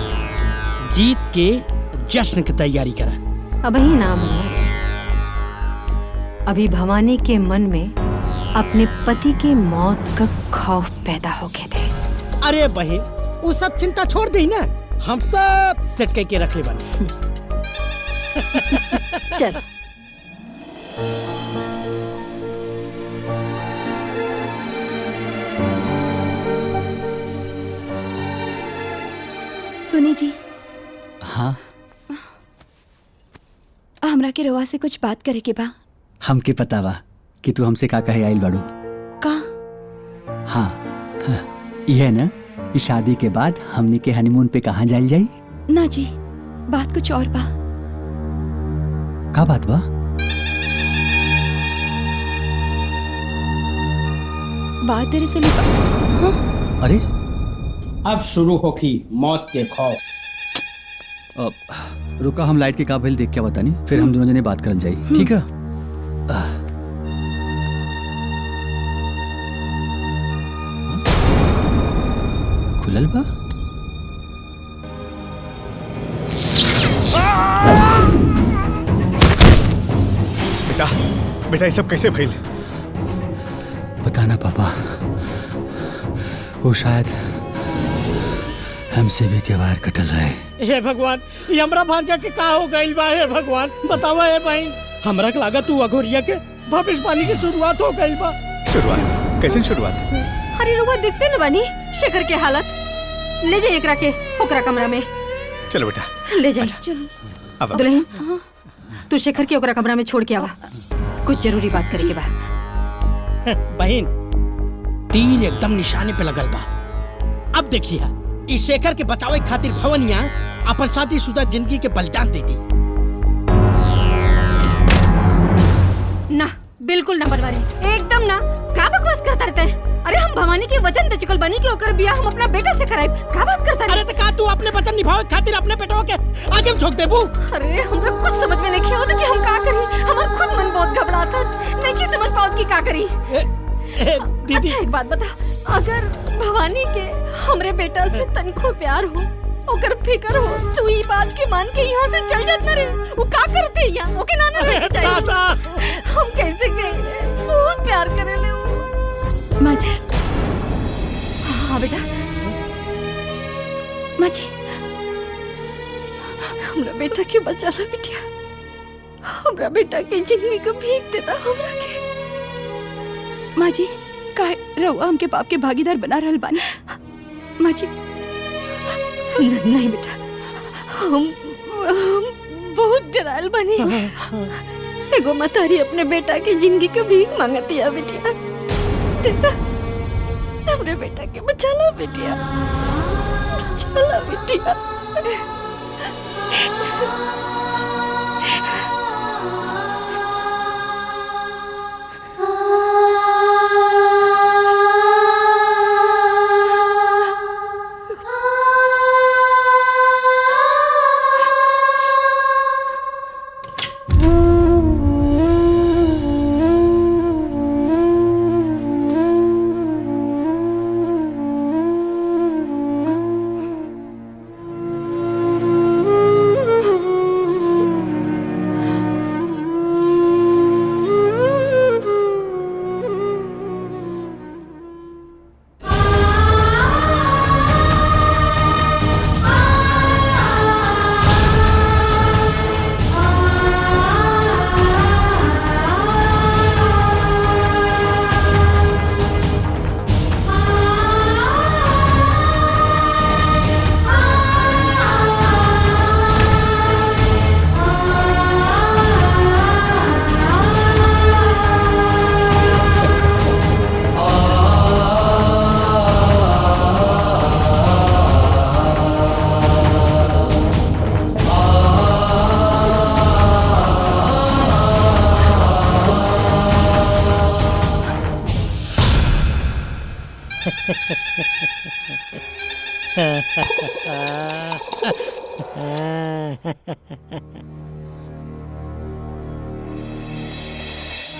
जीत के जश्न की तैयारी करा। अब ही नाम है। अभी भवानी के मन में अपने पति की मौत का खौफ पैदा हो गए थे। अरे बहन वो सब चिंता छोड़ दी ना, हम सब सेट करके रख ले बने। चल सुनी जी। हाँ हमरा के रवा से कुछ बात करे के बा। हमके पता बा कि तू हमसे का कहे आइल बाड़ू। का? हाँ, हाँ यह ना कि शादी के बाद हमनी के हनीमून पे कहाँ जाइल जाई? ना जी, बात कुछ और बा। का बात बा? बात दरअसल हाँ? अरे अब शुरू होगी मौत के खौफ। रुका, हम लाइट के काबिल देख के बतानी, फिर हम दोनों जने बात करल जाई, ठीक है? खुलल बा? बेटा बेटा ये सब कैसे भइल? पता ना पापा, वो शायद हमसे भी के वार कटल रहे। हे भगवान, ये हमरा भांजा के का हो गइल बा? हे भगवान बतावा हे बहन, हमरा के लागत तू अघोरिया के भविष्यवाणी की शुरुआत हो गइल बा। शुरुआत? कैसे शुरुआत? अरे रुआ देखते न बानी शेखर के हालत। ले जाइए एकरा के ओकरा कमरा में। चलो बेटा ले जाइए। अब दुल्हन तू शेखर के ओकरा कमरा में छोड़ के आवा, कुछ जरूरी बात करे के बा। बहन तीर एकदम निशाने पे लगल बा। अब देखिए इस शेखर के बचावे खातिर भवनिया अपन शादीशुदा जिंदगी के बलिदान दे दी। ना बिल्कुल ना बनवारी, एकदम ना। का बकवास करता रहता है? अरे हम भवानी के वचन दे चुकल बनी कि ओकर बियाह हम अपना बेटा से कराएब। का बात करता है? अरे तो का तू अपने वचन निभावे खातिर अपने बेटवा के आगे में झोंक देबू? अरे हमरा कुछ समझ में नहीं आवत कि हम का करी। हमार खुद मन बहुत घबराता, नहीं की समझ पाओ कि का करी। दीदी अच्छा एक बात बता, अगर भवानी के हमरे बेटा से तनखो प्यार हो, ओकर फिकर हो, तू ई बात के मान के यहाँ से चल जात ना रे। वो का करते यहाँ? ओके ना ना रहना चाहिए। हम कैसे गए रे? बहुत प्यार करे ले वो। माँ जी। हाँ बेटा। माँ जी। हमरा बेटा के बचा ला बिटिया, हमरा बेटा के जिंदगी को भीख देता हमरा के। माँ जी काहे रउआ हमके पाप के भागीदार बना रहल बानी? माँ जी नहीं बेटा, हम बहुत डराल बनी। एगो मतारी अपने बेटा की जिंदगी का भीख मांगती है बेटिया। देता हमरे बेटा के बचा ला बेटिया, बचा ला बेटिया।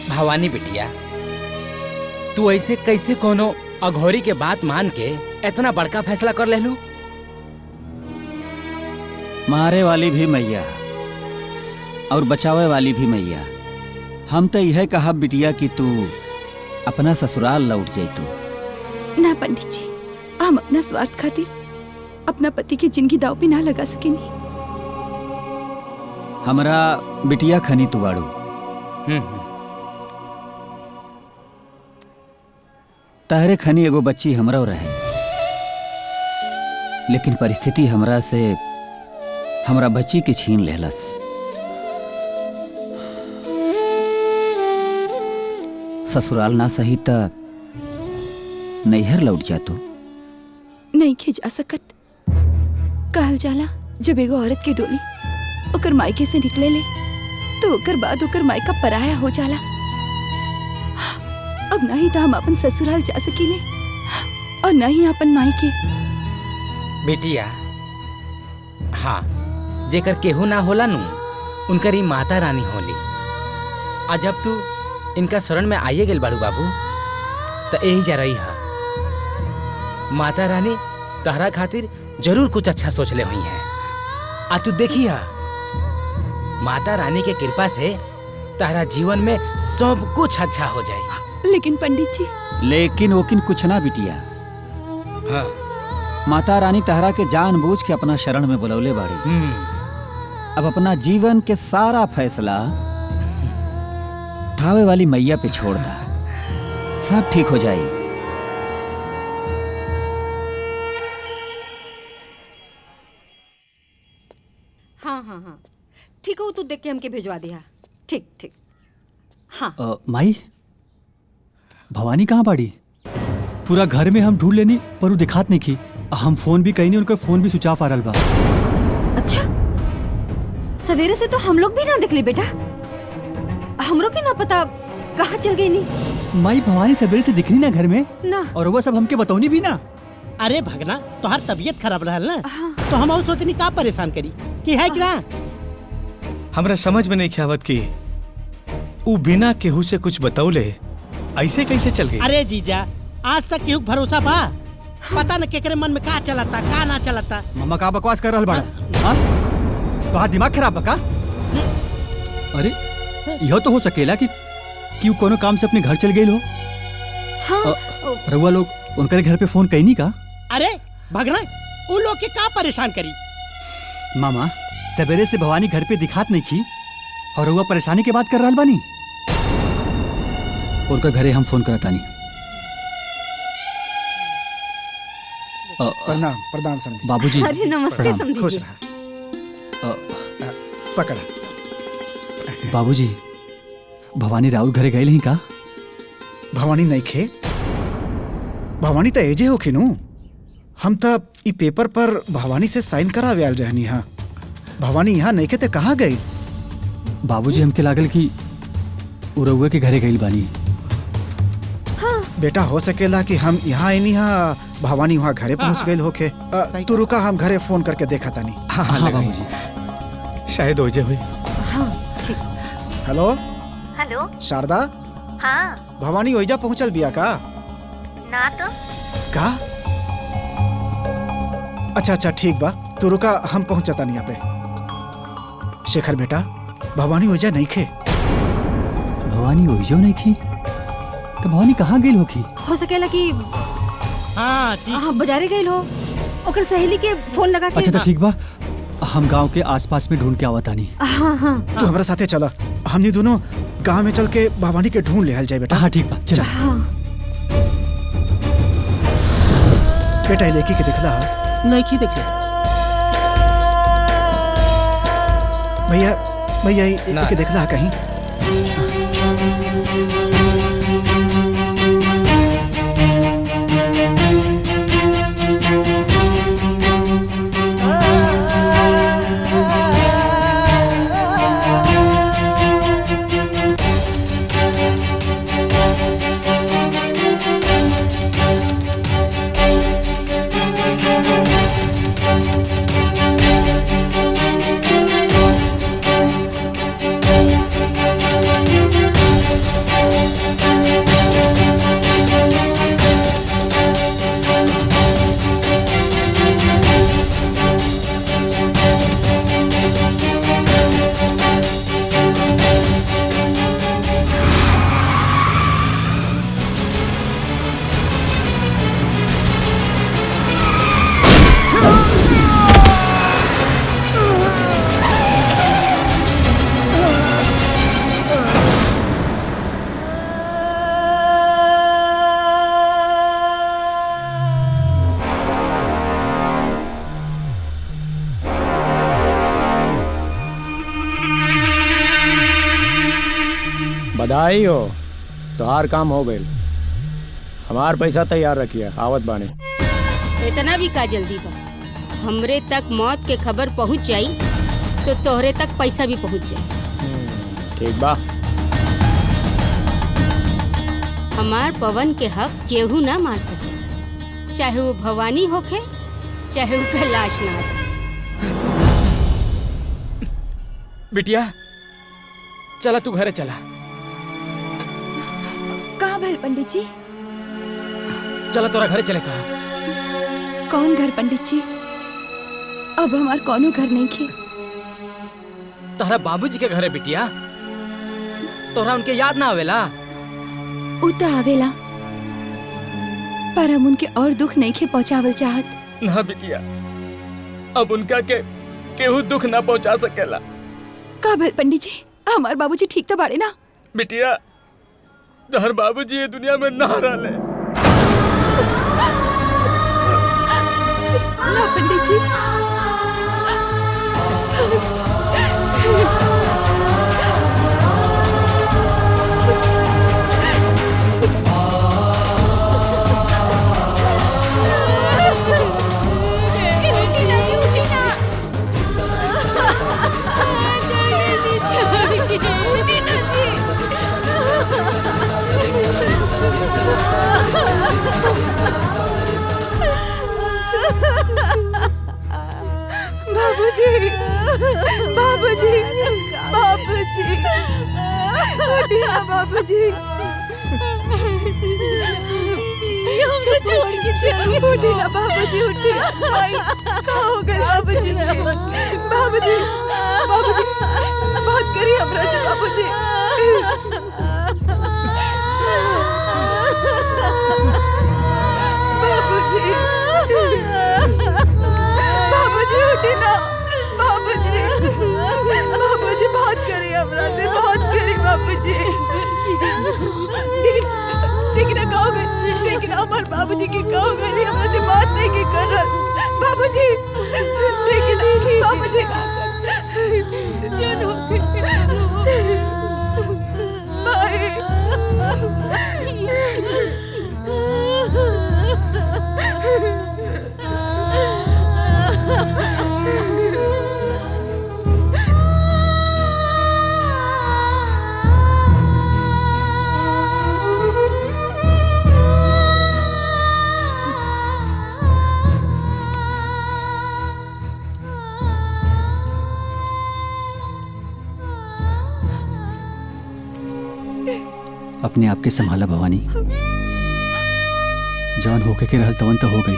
भवानी बिटिया, तू ऐसे कैसे कोनो अघोरी के बात मान के इतना बड़का फैसला कर ले लू? मारे वाली भी मैया और बचावे वाली भी मैया। हम तो यह कहा बिटिया कि तू अपना ससुराल लौट जैतू। ना पंडित जी, हम अपना स्वार्थ खातिर अपना पति की जिंदगी दाव पे ना लगा सकेनी। हमरा बिटिया खनी तू बाड़ू। तहरे खनी एगो बच्ची हमरा रहे, लेकिन परिस्थिति हमरा से हमरा बच्ची के छीन लेलस। ससुराल ना सही त नैहर लौट जा तू। नहीं के जा सकत। कहल जाला जब एगो औरत के डोली ओकर मायके से निकले ले तो ओकर बाद ओकर मायका पराया हो जाला। अब नहीं तो हम अपन ससुराल जा सकीले और नहीं अपन मायके। बेटिया, हाँ, जेकर केहू ना होला नु उनकर ही माता रानी होली। आज जब तू इनका शरण में आइए गेल बाड़ू बाबू तो यही जा रही है। माता रानी तहरा खातिर जरूर कुछ अच्छा सोच ले हुई है। आ तू देखिए, माता रानी के कृपा से तहरा जीवन में सब कुछ अच्छा हो जाए। लेकिन पंडित जी, लेकिन वोकिन कुछ ना बिटिया। हाँ। माता रानी तहरा के जानबूझ के अपना शरण में बुलौले बाड़ी। अब अपना जीवन के सारा फैसला ठावे वाली मैया पे छोड़ दा, सब ठीक हो जाए। हाँ हाँ हाँ, ठीक हो, तू देख के हमके भेजवा दिया। ठीक ठीक। हाँ। माई, भवानी कहाँ बाड़ी? पूरा घर में हम ढूंढ लेनी पर वो दिखात नहीं की। हम फोन भी कहीं नहीं, उनका फोन भी स्विच ऑफ आ रहा बा। अच्छा, सवेरे से तो हम लोग भी ना दिखली बेटा। हमरो के ना पता कहाँ चल गई नहीं। माई, भवानी सवेरे से दिखनी ना घर में ना, और वो सब हमके बतौनी भी ना। अरे भगना, तोहार तबीयत खराब रहल ना, तो हम और सोचनी का परेशान करी कि है कि ना। हमरा समझ में नहीं ख्यावत की ऊ बिना केहू से कुछ बतौले ऐसे कैसे चल गई। अरे जीजा, आज तक केहू भरोसा बा? पता न केकरे मन में का चलता का ना चलता। मम्मा का बकवास कर रहल बाड़ा? हाँ? तोहार दिमाग खराब बा का? अरे यह तो हो सकेला कि वो कोनो काम से अपने घर चल गई हो। हाँ। रउआ लोग उनके घर पे फोन कहीं नहीं का? अरे भगना, उ लोग के का परेशान करी। मामा, सवेरे से भवानी घर पे दिखात नहीं की और रउआ परेशानी के बात कर रहल बानी। उनका घरे हम फोन करता नहीं। प्रणाम प्रणाम समझी। बाबूजी। अरे नमस्ते प्रणाम। समधी खुश जी। रहा। पकड़ा। बाबूजी, भवानी राउर घरे गए नहीं का? भवानी नहीं खे। भवानी तो एजे हो खिनू। हम तो ई पेपर पर भवानी से साइन करावे आल रहनी हा। भवानी यहाँ नहीं खे ते कहाँ गई? बाबूजी, हमके लागल कि उरउए के घरे गई बानी। हाँ। बेटा, हो सकेला कि हम यहाँ आईनी हा, भवानी वहाँ घरे पहुँच गई होके। तू रुका, हम घरे फोन करके देखा तानी। हाँ बाबूजी, शायद ओजे हुई। हाँ ठीक। Hello hello. शारदा, हाँ। भवानी ओइजा पहुँचल बिया का? ना तो। का? अच्छा अच्छा ठीक बा, तू रुका, हम पहुँचता नहीं यहाँ पे। शेखर बेटा, भवानी ओइजा नहीं खे। भवानी ओइजो नहीं की? तो भवानी कहाँ गई होगी? हो सकेला कि हाँ ठीक। हाँ, बाजारे गई हो, ओकर सहेली के फोन लगा के। अच्छा तो ठीक बा, हम गांव के आसपास में ढूंढ के आवत आनी। हाँ हाँ। तू हमारे साथे चला, हमनी दोनों गांव में चल के भवानी के ढूंढ ले जाए बेटा। हाँ ठीक बा, चल। हाँ। बेटा, लेकी के दिखला नहीं की देखला। भैया भैया के दिखला कहीं? बधाई हो। तोहार काम हो गइल। हमार पैसा तैयार रखिए, आवत बानी। इतना भी का जल्दी बा? हमरे तक मौत के खबर पहुंच जाई तो तोहरे तक पैसा भी पहुंच जाई। ठीक बा। हमार पवन के हक केहू ना मार सके, चाहे वो भवानी होखे चाहे वो कैलाश नाथ। बिटिया चला तू घरे चला। कहाँ भल पंडित जी? चला तोरा घरे चले कहा। कौन घर पंडित जी? अब हमार कौनो घर नहीं खे। तोहरा बाबूजी के घर है बिटिया। तोहरा उनके याद ना आवेला? उ तो आवेला, पर हम उनके और दुख नहीं खे पहुँचावल चाहत। ना बिटिया, अब उनका के केहू दुख ना पहुंचा सकेला। का भल पंडित जी? हमार बाबूजी ठीक तो बाड़े ना? बिटिया तोहर बाबूजी ये दुनिया में ना रहले। ना पंडित जी। बाबूजी, बाबूजी, बाबूजी, उठिए बाबूजी। हमको छोड़ के चलिए। उठिए ना बाबूजी, उठिए। क्या हो गया बाबूजी? बाबूजी, बाबूजी, बात करिए हमरा से बाबूजी। बाबूजी, बाबूजी उठिए ना। बाबूजी, बाबूजी बात करिए हमरा से, बात करिए बाबूजी। लेकिन कहोगे, लेकिन हमारे बाबूजी की कहोगे हमरा से बात नहीं की कर रहा बाबूजी। लेकिन बाबूजी अपने आप के संभाला भवानी। जान होके के रहल तवन तो हो गई,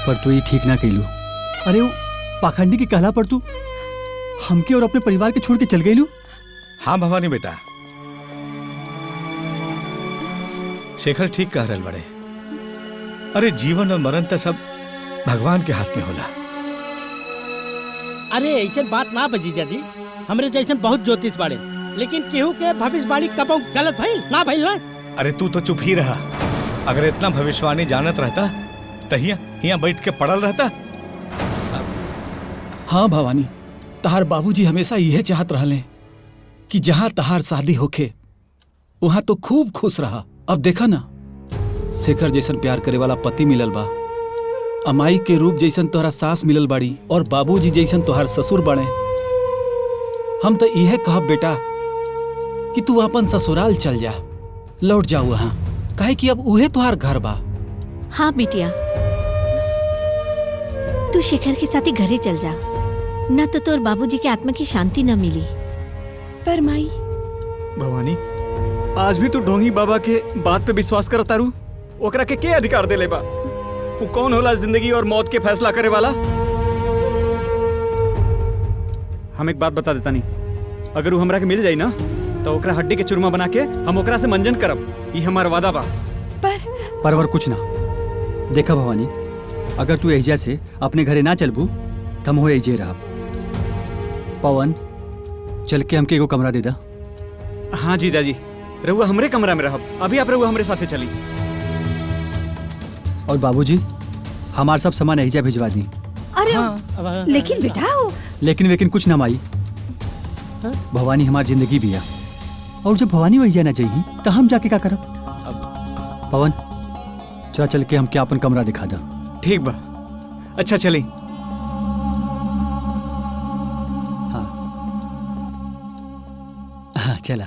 पर तू ये ठीक ना कैलू। अरे वो पाखंडी की कहला पर तू हमके और अपने परिवार के छोड़ के चल गईलू। हाँ भवानी बेटा, शेखर ठीक कह रहल बड़े। अरे जीवन और मरण तो सब भगवान के हाथ में होला। अरे ऐसे बात ना बजीजा जी, हमरे जैसे बहुत ज्योतिष बाड़े, लेकिन केहू के भविष्यवाणी कबो गलत भइल ना भइल ना। अरे तू तो चुप ही रहा। अगर इतना भविष्यवाणी जानत रहता तो यहाँ बैठ के पड़ल रहता। हाँ भवानी, तहार बाबूजी हमेशा यह चाहत रहले कि जहाँ तहार शादी होखे वहाँ तो खूब खुश रहा। अब देखा ना, शेखर जैसन प्यार करे वाला पति मिलल बा, अमाई के रूप जैसन तोहरा सास मिलल बाड़ी, और बाबूजी जैसन तोहार ससुर बने। हम तो यह कहब बेटा कि तू अपन ससुराल चल जा, लौट जा वहाँ, काहे कि अब उहे तोहार घर बा। हाँ बिटिया, तू शेखर के साथ ही घरे चल जा, ना तो तोर बाबूजी के आत्मा की शांति न मिली। पर माई भवानी, आज भी तू ढोंगी बाबा के बात पे विश्वास करता रू? ओकरा के अधिकार दे ले बा? वो कौन होला जिंदगी और मौत के फैसला करे वाला? हम एक बात बता देता नहीं, अगर वो हमरा के मिल जाई ना तो ओकरा हड्डी के चूरमा बना के हम ओकरा से मंजन करब। ये हमार वादा बा। परवर कुछ ना। देखा भवानी, अगर तू एहिजा से अपने घरे ना चलबू तो हम हो एहिजे रहब। पवन, चल के हमके एगो कमरा दे दा। हाँ जीजा जी, रहुआ हमरे कमरा में रहब। अभी आप रहुआ हमरे साथे चली। और बाबूजी, हमार सब सामान एहिजा भिजवा दी। अरे लेकिन बेटा लेकिन कुछ ना माई, भवानी हमार जिंदगी भी है, और जब भवानी वही जाना चाहिए तो हम जाके क्या करब? पवन चल चल के हम क्या अपन कमरा दिखा दा। ठीक बा, अच्छा चली। हाँ चला।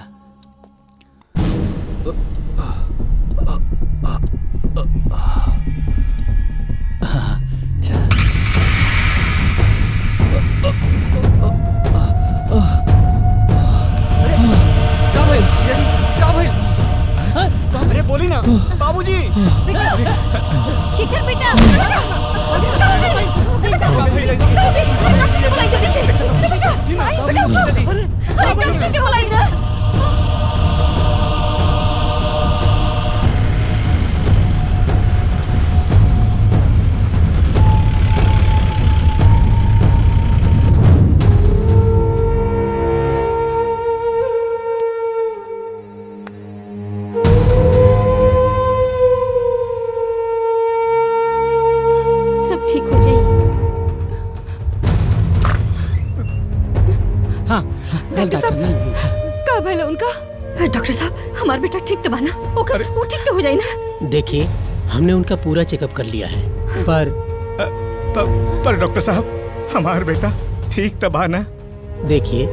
अरे बोली ना बाबूजी। शिखर बेटा सब ठीक हो जाए। डॉक्टर साहब का भला उनका? डॉक्टर साहब हमार बेटा ठीक तो बाना, ओकर वो ठीक तो हो जाए ना। देखिए हमने उनका पूरा चेकअप कर लिया है, पर डॉक्टर साहब हमार बेटा ठीक तबा ना। देखिए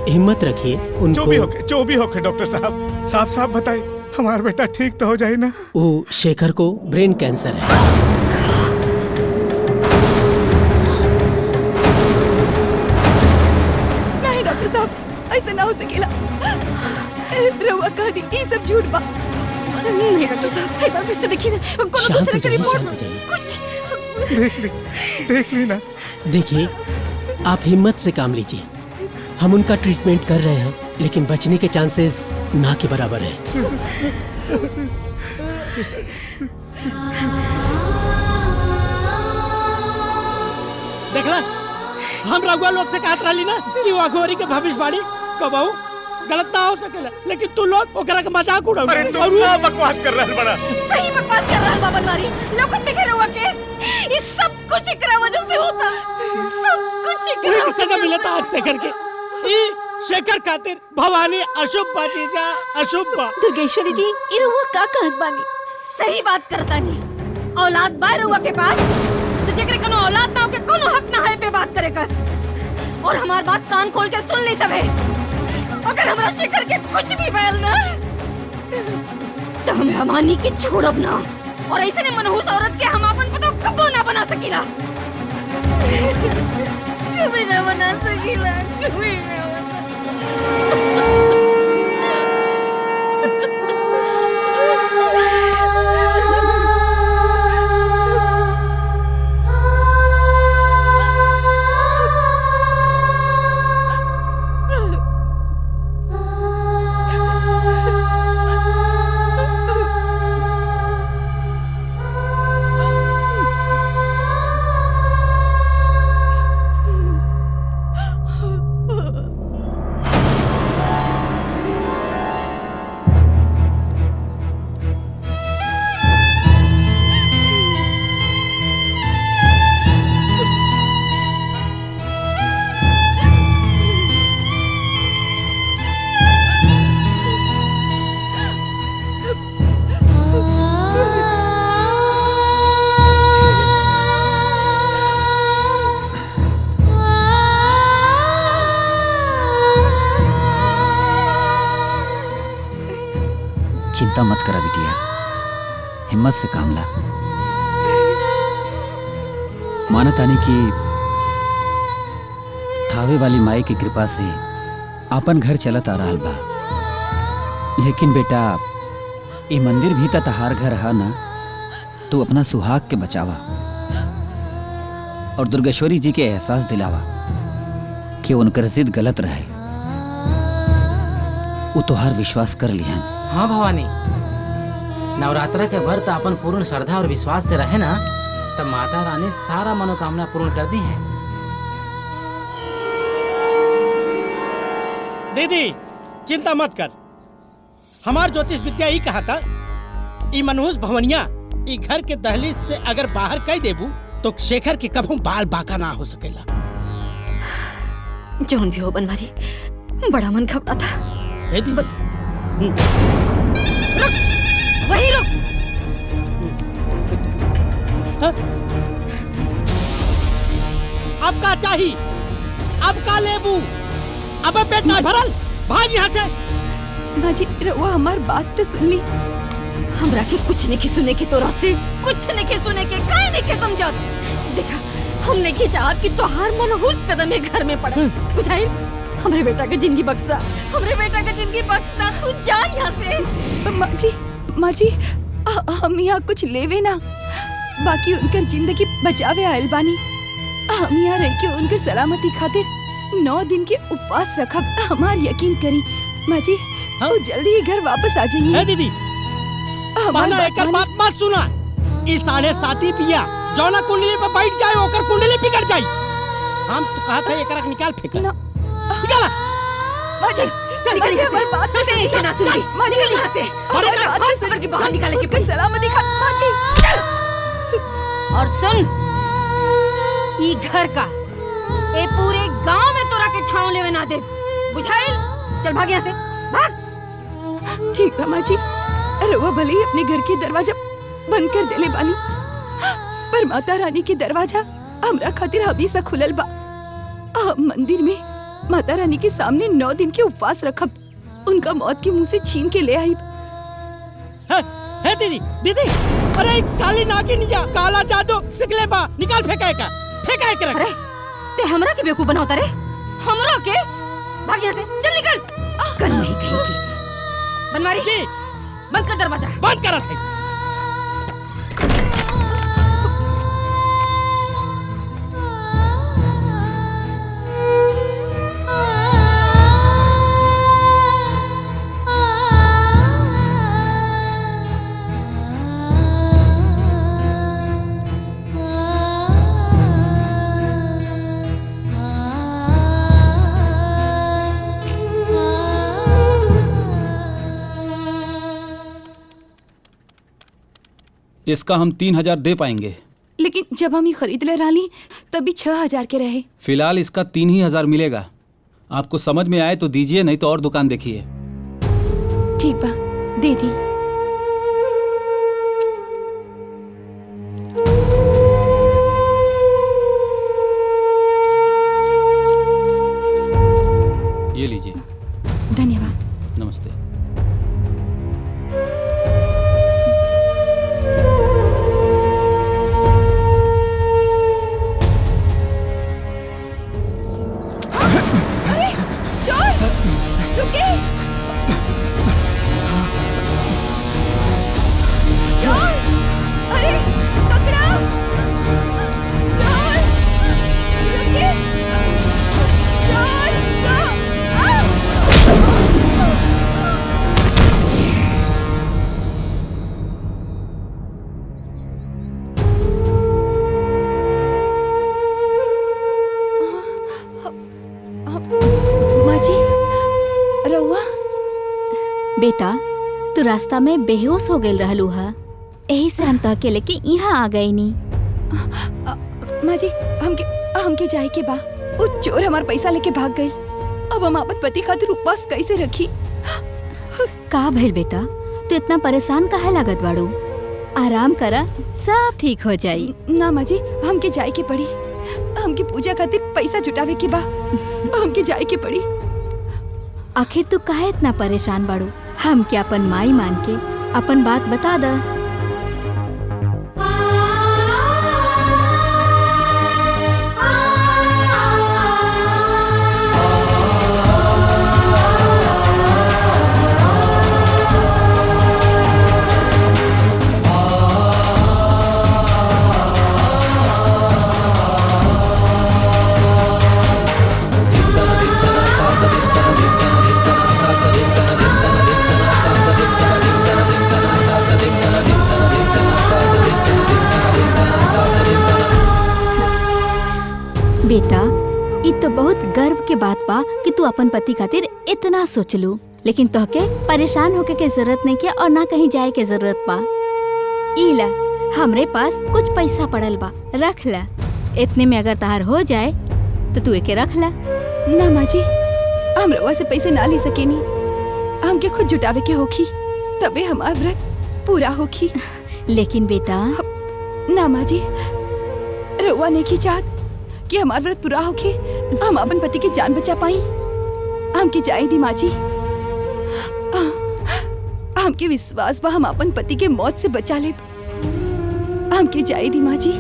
हिम्मत रखिए, उनको जो भी होके डॉक्टर साहब साफ साफ बताइए, हमार बेटा ठीक तो हो जाए ना। वो शेखर को ब्रेन कैंसर है। नहीं डॉक्टर साहब ऐसा ना हो सकेला। रउआ कह दी ये सब झूठ बा। नहीं डॉक्टर साहब एक बार फिर से देखिए ना, कोनो दूसरे का रिपोर्ट कुछ देख ली ना। देखिए आप हिम्मत से काम लीजिए, हम उनका ट्रीटमेंट कर रहे हैं, लेकिन बचने के चांसेस ना के बराबर है। देखला हम रघुआ लोग से कहत रहली ना कि वो अघोरी के भविष्यवाणी कबहू गलत ना हो सकेला, लेकिन तू लोग ओकरा के मजाक उड़ाऊ। अरे तू क्या बकवास कर रहल बड़ा? सही बकवास कर रहा है बाबन मारी। लोग देखे रहुआ के ये सब कुछ एकरा वजह से होता, सब कुछ एकरा वही सजा मिलता आज शेखर के। ई शेखर खातिर भवानी अशुभ बा जीजा, अशुभ बा। दुर्गेश्वरी जी ये रहुआ का कहत बानी? सही बात करता नहीं। औलाद बा रहुआ के पास तो जेकरे कोनो औलाद ना हो के कोनो हक ना है पे बात करे कर। और हमार बात कान खोल के सुन ली सब है। अगर हमरा शेखर के कुछ भी बैल ना तो हम भवानी के छोड़ब ना, और ऐसे ने मनहूस औरत के हम अपन पतो कबो ना बना सकीला। कभी ना बना सकीला, कभी ना चिंता मत करा बिटिया, हिम्मत से काम ला। माना तानी की थावे वाली माई की कृपा से आपन घर चलत आ रहा बा, लेकिन बेटा ये मंदिर भी तो तहार घर है ना। तू अपना सुहाग के बचावा और दुर्गेश्वरी जी के एहसास दिलावा कि उनकर जिद गलत रहे, वो तोहार विश्वास कर लिहन। हाँ भवानी, नवरात्रा के व्रत अपन पूर्ण श्रद्धा और विश्वास से रहे ना, तब माता रानी सारा मनोकामना पूर्ण कर दी है। दीदी चिंता मत कर, हमार ज्योतिष विद्या ही कहा था ई मनहूस भवनिया ई घर के दहलीज से अगर बाहर कह देबू तो शेखर के कभू बाल बाका ना हो सकेला। जौन भी हो बनवारी, बड़ा मन घबराता। ए दी वही रुक। अब का चाहिए? अब का लेबू? अब पेट ना भरल, भाग यहाँ से। माजी रउआ हमार बात तो सुन ली। हमरा के कुछ नहीं की सुने की तोरा से, कुछ नहीं की सुने के, काहे नहीं के समझत। देखा हमने की चाहत कि तोहार मनहूस कदम है घर में पड़ा। बुझाई हमरे बेटा के जिंदगी बख्शा, हमरे बेटा के जिंदगी बख्शा। तू जा यहाँ से। माजी हम यहाँ कुछ लेवे ना, बाकी उनकर जिंदगी बचावे आयल बानी। हम यहाँ रह के उनकर सलामती खातिर 9 दिन के उपवास रखब। हमार यकीन करी माजी, वो जल्दी ही घर वापस आ जाइए। दीदी माना एकर बात मत सुना। ई 7.5 पिया जौना कुंडली पे बैठ जाए ओकर कुंडली बिगड़ जाई। हम तो कहा था एकरा के निकाल फेंक। निकाला माजी, माजी हमारी बात तो नहीं सुना तुझे। माजी यहाँ से हमारी बात तो सुन के बाहर निकाले के फिर सलामती खा। माजी और सुन, ई घर का ए पूरे गांव में तोरा के ठाव लेवे ना दे। बुझाइल? चल भाग यहाँ से, भाग। ठीक है माजी, रउआ भले ही अपने घर के दरवाजा बंद कर देले बानी, पर माता रानी के दरवाजा हमरा खातिर हमेशा खुलल बा। हम मंदिर में माता रानी के सामने 9 दिन के उपवास रखब, उनका मौत के मुंह से छीन के ले आई। है दीदी, दीदी अरे काली नागिनिया, काला जादू सिखले बा, निकाल फेंका का, फेंका के रख। अरे ते हमरा के बेवकूफ बनावता रे, हमरा के। भाग यहाँ से, चल निकल। कल नहीं कहेगी। बनवारी जी बंद कर दरवाजा। बंद करा थे। इसका हम 3,000 दे पाएंगे। लेकिन जब हम ये खरीद ले रही तभी 6,000 के रहे। फिलहाल इसका 3,000 मिलेगा। आपको समझ में आए तो दीजिए, नहीं तो और दुकान देखिए। ठीक बा, दे दी। ये लीजिए। धन्यवाद। नमस्ते। बेटा तू रास्ता में बेहोश हो गई रहलू हा, यही से हम तो अकेले के यहाँ आ गई नी। माँ जी हमके जाए के बा, वो चोर हमार पैसा लेके भाग गई। अब हम अपन पति खातिर उपवास कैसे रखी? का भइल बेटा, तू इतना परेशान काहे लागत बाड़ू? आराम करा, सब ठीक हो जाई। ना माँ जी, हमके जाए के पड़ी। हमके पूजा खातिर पैसा जुटावे के बा, हमके जाए के पड़ी। आखिर तू काहे इतना परेशान बाड़ू? हम क्या अपन माई मान के अपन बात बता दा। बेटा ये तो बहुत गर्व के बात बा कि तू अपन पति खातिर इतना सोचलू, लेकिन तोहके परेशान होके के जरूरत नहीं के और ना कहीं जाए के जरूरत बा। इला हमरे पास कुछ पैसा पड़ल बा, रख ला। इतने में अगर तहार हो जाए तो तू एके रख ला। ना माँ जी, हम रवा से पैसे ना ले सकेनी, हमके खुद जुटावे के होखी, तबे हमार व्रत पूरा होखी। लेकिन बेटा ना माँ जी, रवा नहीं की चाहत कि हमार व्रत पूरा होखी, हम अपन पति की जान बचा पाई। हमके जाए दी माँ जी, हमके विश्वास बा हम अपन पति के मौत से बचा ले। हमके जाए दी माँ जी।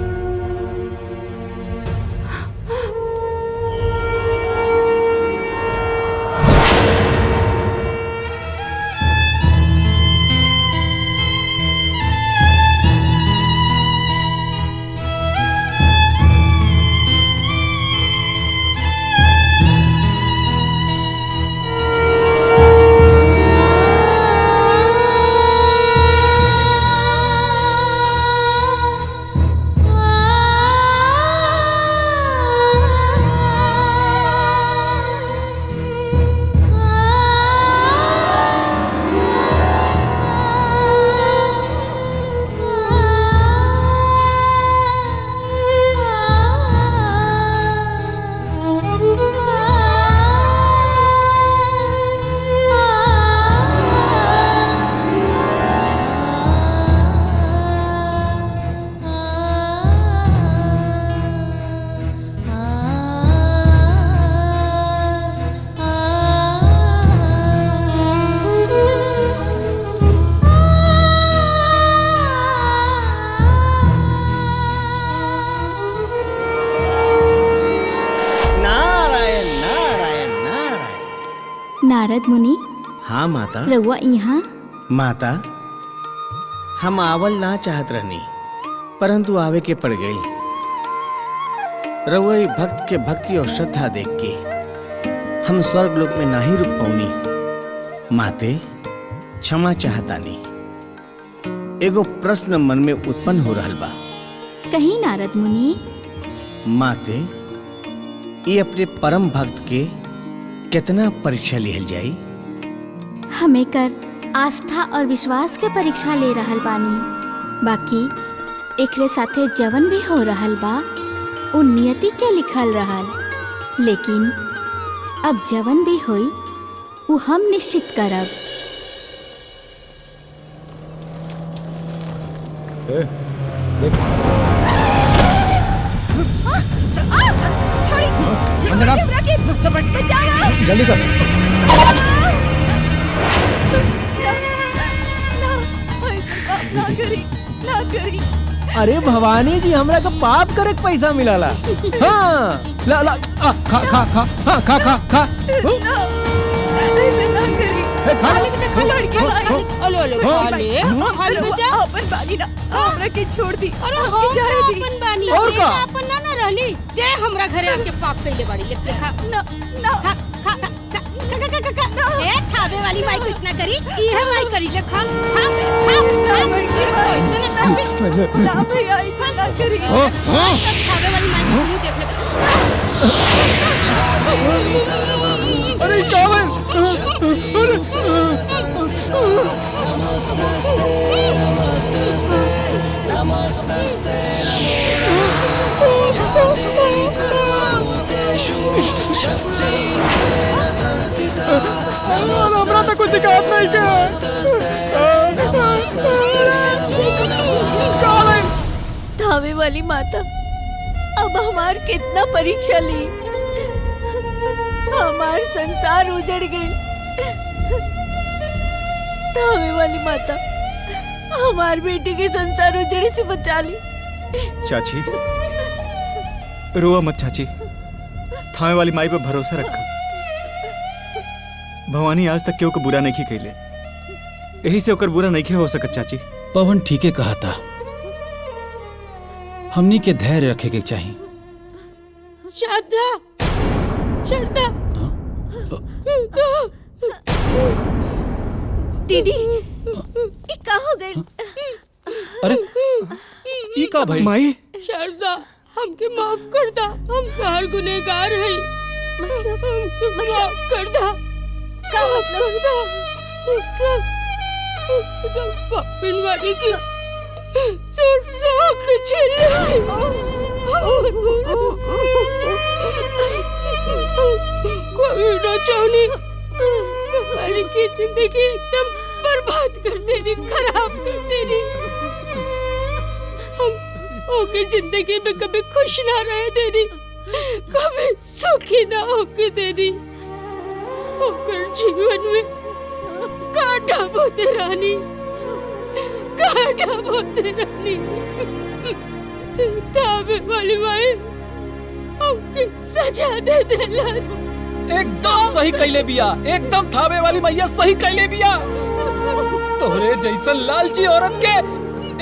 नारद मुनि, हाँ माता। रउआ यहाँ? माता, हम आवल ना चाहत रहनी, परंतु आवे के पड़ गई। रउआ भक्त के भक्ति और श्रद्धा देख के हम स्वर्ग लोक में ना ही रुक पाऊनी। माते, क्षमा चाहतानी। एगो प्रश्न मन में उत्पन्न हो रहल बा। कहीं नारद मुनि। माते, ये अपने परम भक्त के कितना परीक्षा लिहल जाई? हमें कर आस्था और विश्वास के परीक्षा ले रहल बानी। बाकी एकरे साथे जवन भी हो रहल बा उ नियति के लिखल रहल। लेकिन अब जवन भी होई उ हम निश्चित करब। जल्दी कर। अरे भवानी जी, हमरा का पाप करे के पैसा मिलाला। हाँ, ला ला, खा खा खा, हाँ खा खा खा। छोड़ दी। और का? अपन ना ना रहली, जे हमरा घरे आके पाप कइले बाड़ी। ले खा ना ना, खा खा खा खा खा। ए खावे वाली माई कुछ ना करी, इहे माई करी। ले खा खा खा। ना भैया, ऐसा ना करी। खावे वाली माई को देख ले। अरे कावन, हमरा तो कुछ दिक्कत नहीं धावे वाली माता, अब हमार कितना परीक्षा ली। हमार संसार उजड़ गई। धावे वाली माता, हमार बेटी के संसार उजड़े से बचा ली। चाची, रोआ मत चाची, थामे वाली माई पे भरोसा रखा। भवानी आज तक केहू को बुरा नहीं कैले, यही से ओकर बुरा नहीं हो सकत। चाची, पवन ठीके कहा था, हमनी के धैर्य रखे के चाहिए। श्रद्धा, श्रद्धा, दीदी, ये का हो गई? अरे ये का भाई? माई, श्रद्धा, हमके माफ कर दा, हम बाहर गुनहगार हैं। माफ कर दा। का मतलब? पापिन वाली की के कोई ना चाहनी हमारी की जिंदगी एकदम बर्बाद कर देनी, खराब कर देनी। हम ओके जिंदगी में कभी खुश ना रह देनी, कभी सुखी ना होके देनी। ओकर जीवन में काटा बोते रानी, काटा बोते रानी। ताबे वाली माई हमके सजा दे देलस। एकदम सही कैले बिया, एकदम थावे वाली मैया सही कैले बिया। तोहरे जैसन लालची औरत के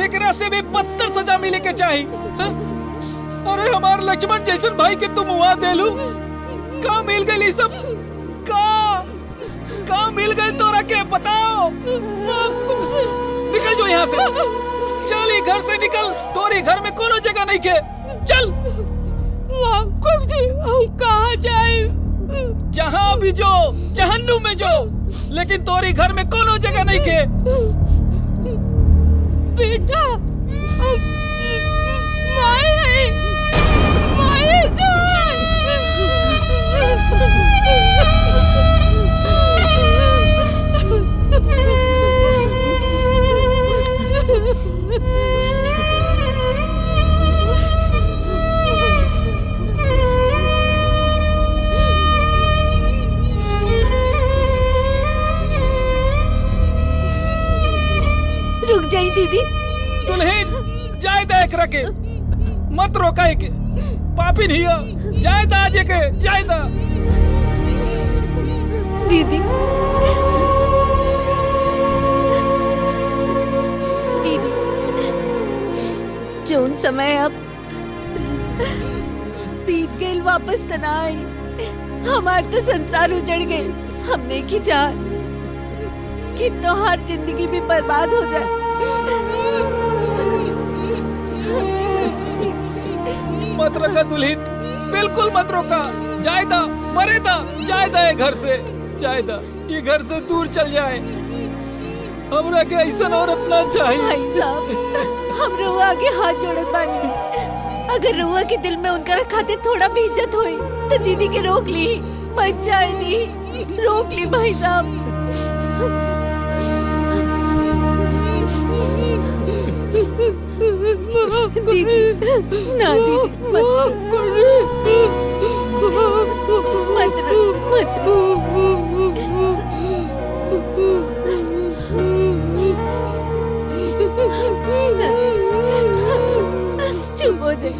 एकरा से भी बदतर सजा मिले के चाही। अरे हमार लक्ष्मण जैसन भाई के तुम हुआ देलू, का मिल गई सब? का मिल गई तोरा के बताओ? निकल जो यहाँ से, चल ही घर से निकल। तोरी घर में कोनो जगह नहीं के, चल। हम कहाँ जाए? जहाँ भी जो, जहन्नुम में जो, लेकिन तोरी घर में कोनो जगह नहीं के। बेटा माए है, माए रुक जाई दीदी। दुल्हन जाए देख रखे, मत रोका के, पापी नहीं हो। जाए दा जे के, जाए दा। दीदी दीदी, जोन समय अब बीत गई वापस त ना आई। हमार तो संसार उजड़ गई। हमने की जान कि तो हर जिंदगी भी बर्बाद हो जाए। मत रोका दुल्हन, बिल्कुल मत रोका। जाए दा, मरे दा, जाए दा, घर से जाए दा, ये घर से दूर चल जाए। हमरा के ऐसा औरत ना चाहिए। भाई साहब, हम रुआ के हाथ जोड़त बानी। अगर रुआ के दिल में उनका खाते थोड़ा भी इज्जत होई तो दीदी के रोक ली, मत जाए दी, रोक ली भाई साहब। दीदी ना, दीदी मत चुप हो जाए।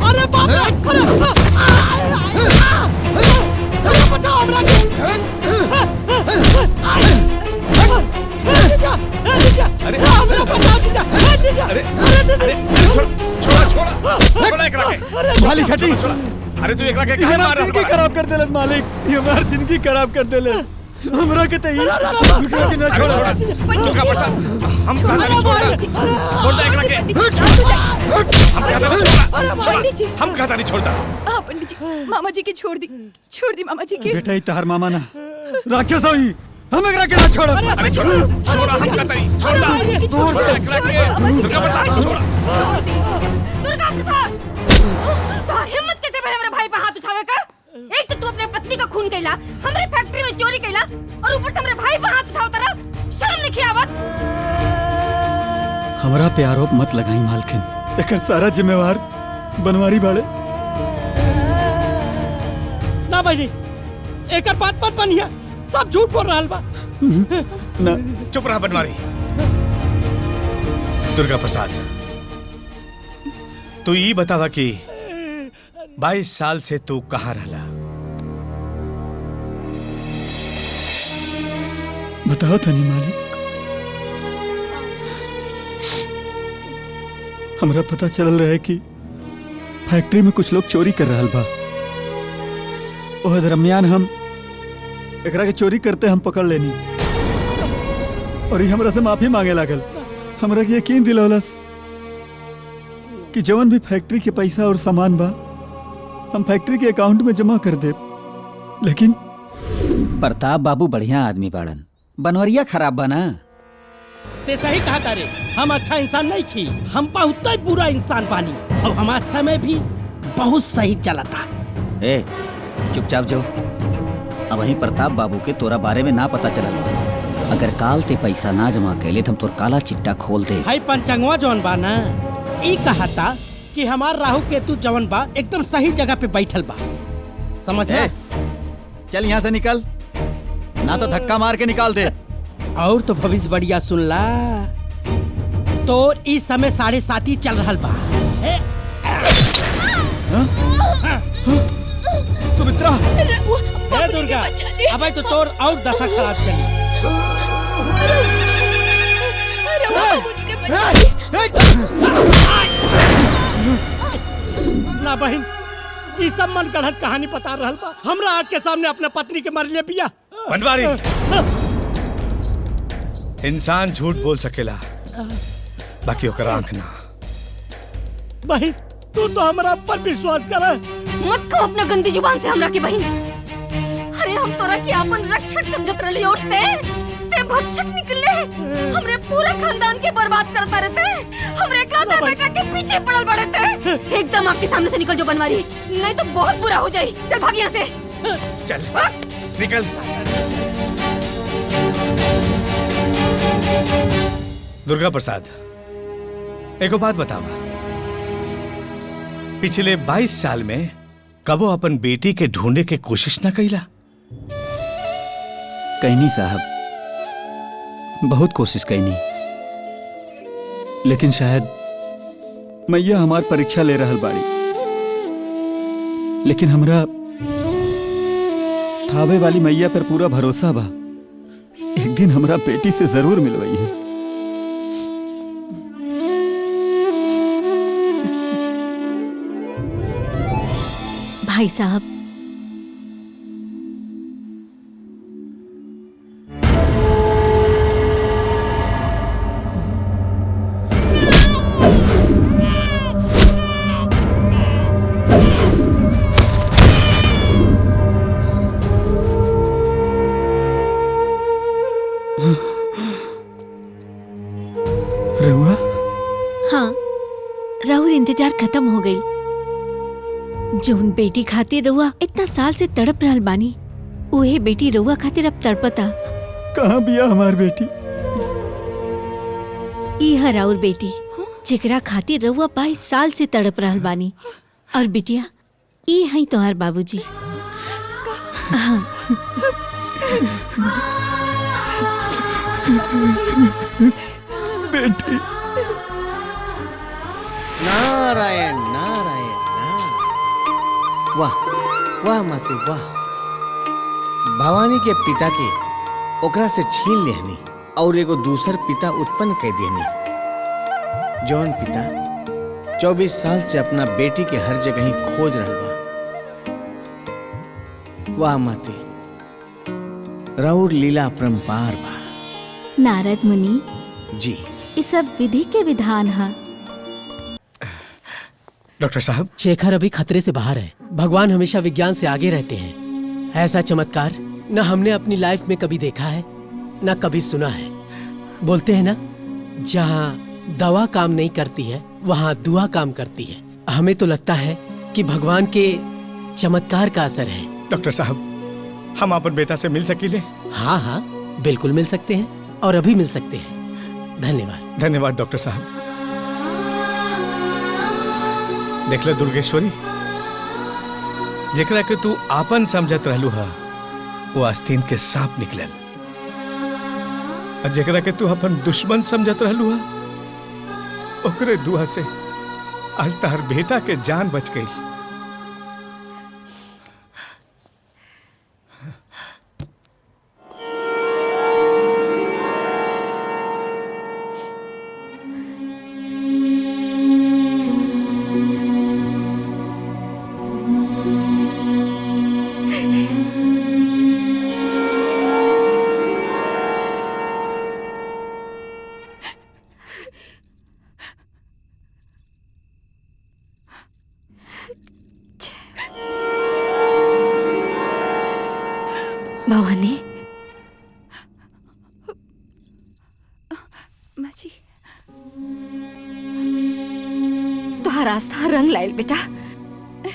अरे बाप रे, अरे बचाओ हमरा के। अरे हमरा बचा दीजिए। अरे अरे छोड़ा एकरा के। मालिक हटी। अरे तू एकरा के काहे मार रहा है? जिंदगी खराब कर देलस मालिक, ये हमार जिंदगी खराब कर देलस। हमरा के तई एकरा के ना छोड़। दुर्गा प्रसाद, हम कहता नहीं छोड़ता एकरा के। हम कहता नहीं छोड़ता। हाँ पंडित जी, मामा जी की छोड़ दी मामा जी की। बेटा, ई तहर मामा ना राक्षस होई, हम एकरा के ना छोड़। अरे छोड़ा, हम कहता नहीं छोड़ता। एकरा के दुर्गा प्रसाद छोड़ा। दुर्गा प्रसाद, तोहर हिम्मत कैसे भइल हमरे भाई पे हाथ उठावे का? एक तो तू अपने पत्नी का खून कैला, हमरे फैक्ट्री में चोरी कैला, और ऊपर से हमरे भाई पे हाथ उठावत रहा। शर्म नहीं आवत? हमरा पे आरोप मत लगाई मालकिन। एकर सारा जिम्मेवार बनवारी बाड़े। ना भाई, एकर बात मत बनिया, सब झूठ बोल रहा बा। ना चुप रहा बनवारी। दुर्गा प्रसाद, तू ये बतावा कि 22 साल से तू कहाँ रहला? बताओ तनी मालिक। हमरा पता चल रहा है कि फैक्ट्री में कुछ लोग चोरी कर रहा बा। ओह दरमियान हम एकरा के चोरी करते हम पकड़ लेनी, और ये हमरा से माफी मांगे लागल। हमरा के यकीन दिलौलस कि जवन भी फैक्ट्री के पैसा और सामान बा हम फैक्ट्री के अकाउंट में जमा कर दे, लेकिन प्रताप बाबू बढ़िया आदमी बाड़न, बनवरिया खराब बना। ते सही कहा तारे, हम अच्छा इंसान नहीं थी, हम बहुत ही बुरा इंसान बानी और हमारा समय भी बहुत सही चला था। ए चुपचाप जाओ। अब वही प्रताप बाबू के तोरा बारे में ना पता चलल बा। अगर काल ते पैसा ना जमा कैले तो हम तोर काला चिट्टा खोल दे। भाई पंचंगवा जौन बा ना, ई कहा था कि हमार राहु केतु जवन बा एकदम सही जगह पे बैठल बा, समझ चल यहाँ से निकल, ना तो धक्का मार के निकाल दे। और तो भविष्य बढ़िया सुन ला, तो इस समय 7:30 चल रहल बा। सुमित्रा, हे दुर्गा, अब तो तोर और दशा खराब चली। ना बहन, ई सब मन गढ़त कहानी बता रहल बा। हमरा आँख के सामने अपने पत्नी के मर ले पिया। बनवारी, इंसान झूठ बोल सकेला, बाकी ओकर आंख ना। बहन, तू तो हमरा पर विश्वास कर। मत कहो अपना गंदी जुबान से हमरा की बहन। अरे हम तोरा के अपन रक्षक समझत रहली और ते भक्षक निकले। हमरे पूरा खानदान के बर्बाद करता रहते। हमरे इकलौते बेटा के पीछे पड़ल बड़े थे। एकदम आपके सामने से निकल जो बनवारी, नहीं तो बहुत बुरा हो जाए। चल भाग यहाँ से। चल निकल। दुर्गा प्रसाद, एको बात बतावा, पिछले 22 साल में कबो अपन बेटी के ढूंढे के कोशिश न कैला? कहनी साहब, बहुत कोशिश कहनी, लेकिन शायद मैया हमार परीक्षा ले रहल बाड़ी। लेकिन हमरा थावे वाली मैया पर पूरा भरोसा बा, एक दिन हमरा बेटी से जरूर मिलवाई है। भाई साहब, रहुआ? हाँ, राहुल इंतजार खत्म हो गई। जोन बेटी खातिर रहुआ इतना साल से तड़प रहल बानी, उहे बेटी रहुआ खातिर अब तड़पता। कहाँ बिया हमार बेटी? ई है राउर बेटी, जेकरा खातिर रहुआ 22 साल से तड़प रहल बानी। और बिटिया, ई है तोहार बाबूजी। हाँ। बेटी। नारायण नारायण नारायण। वाह वाह माते वाह। भवानी के पिता के ओकरा से छीन लेहनी और एगो दूसर पिता उत्पन्न कर देनी। जौन पिता 24 साल से अपना बेटी के हर जगह ही खोज रहा बा। वाह माते, राउर लीला अपरंपार बा। नारद मुनि जी, ये सब विधि के विधान है। डॉक्टर साहब, शेखर अभी खतरे से बाहर है। भगवान हमेशा विज्ञान से आगे रहते हैं। ऐसा चमत्कार न हमने अपनी लाइफ में कभी देखा है, न कभी सुना है। बोलते हैं ना, जहाँ दवा काम नहीं करती है वहाँ दुआ काम करती है। हमें तो लगता है कि भगवान के चमत्कार का असर है। डॉक्टर साहब, हम अपन बेटा से मिल सकीले? हाँ हाँ, बिल्कुल मिल सकते हैं और अभी मिल सकते हैं। धन्यवाद। धन्यवाद डॉक्टर साहब। देख ले दुर्गेश्वरी, जेकरा के तू आपन समझत रहलू हा, वो आस्तीन के सांप निकलल। और जेकरा के तू अपन दुश्मन समझत रहलू हा, ओकरे दुआ से आज तार बेटा के जान बच गई। भवानी माँ जी तोहार आस्था रंग लाइल बेटा।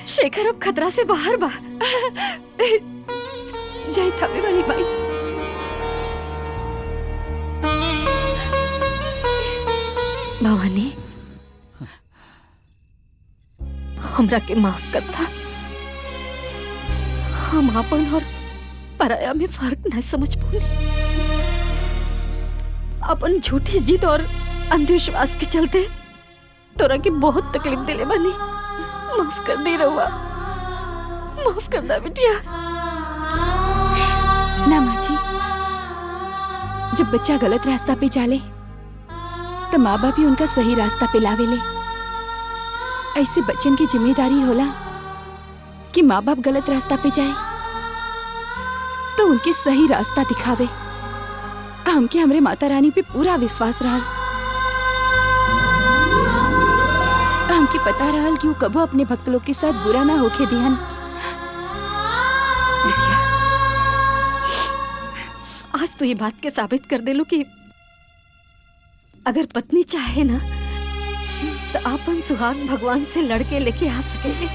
शेखर अब खतरा से बाहर बा। जय थावे वाली बाई। भवानी हमरा के माफ कर था। हम अपन और पराया में फर्क नहीं समझ पाए। अपन झूठी जिद और अंधविश्वास के चलते तोरा के बहुत तकलीफ दिले बनी। माफ कर दे रहुआ, माफ कर दा बिटिया। ना माँ जी, जब बच्चा गलत रास्ता पे चाले तो माँ बाप भी उनका सही रास्ता पे लावेले। ऐसे बच्चन की जिम्मेदारी होला कि माँ बाप गलत रास्ता पे जाए तो उनके सही रास्ता दिखावे। हमके हमरे माता रानी पे पूरा विश्वास रहा। हमके पता रहल कि वो कबो अपने भक्त लोग के साथ बुरा ना होके दिहन। आज तो ये बात के साबित कर दे लो कि अगर पत्नी चाहे ना तो अपन सुहाग भगवान से लड़के लेके आ सकेंगे।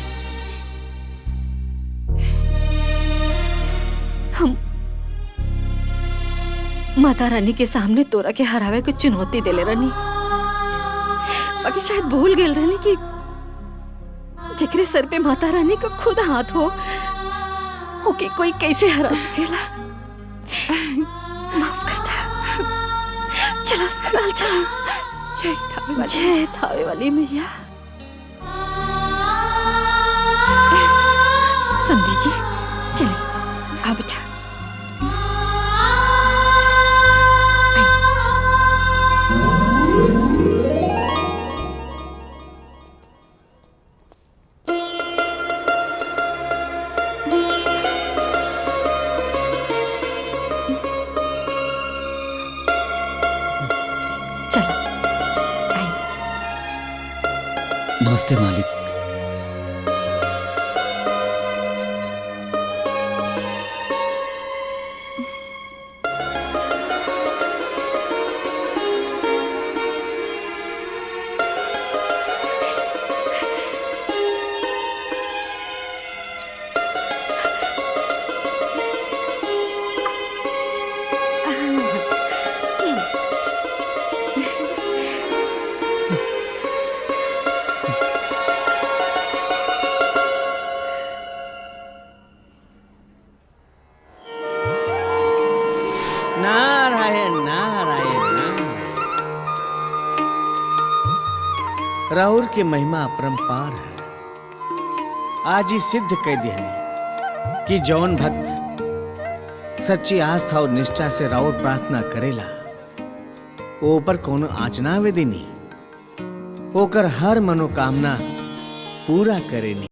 हम माता रानी के सामने तोरा के हरावे को चुनौती देले रहनी, बाकी शायद भूल गेल रहनी कि जिकरे सर पे माता रानी का खुद हाथ हो ओके कोई कैसे हरा सकेला। माफ करता। चल अस्पताल चल। जय थावे वाली मैया। संधि जी चलिए आ बेटा। नमस्ते मालिक। राउर के महिमा अपरंपार है। आज ही सिद्ध कह दिया कि जौन भक्त सच्ची आस्था और निष्ठा से राउर प्रार्थना करेला वो पर कोनो आचना वे देनी ओकर हर मनोकामना पूरा करेनी।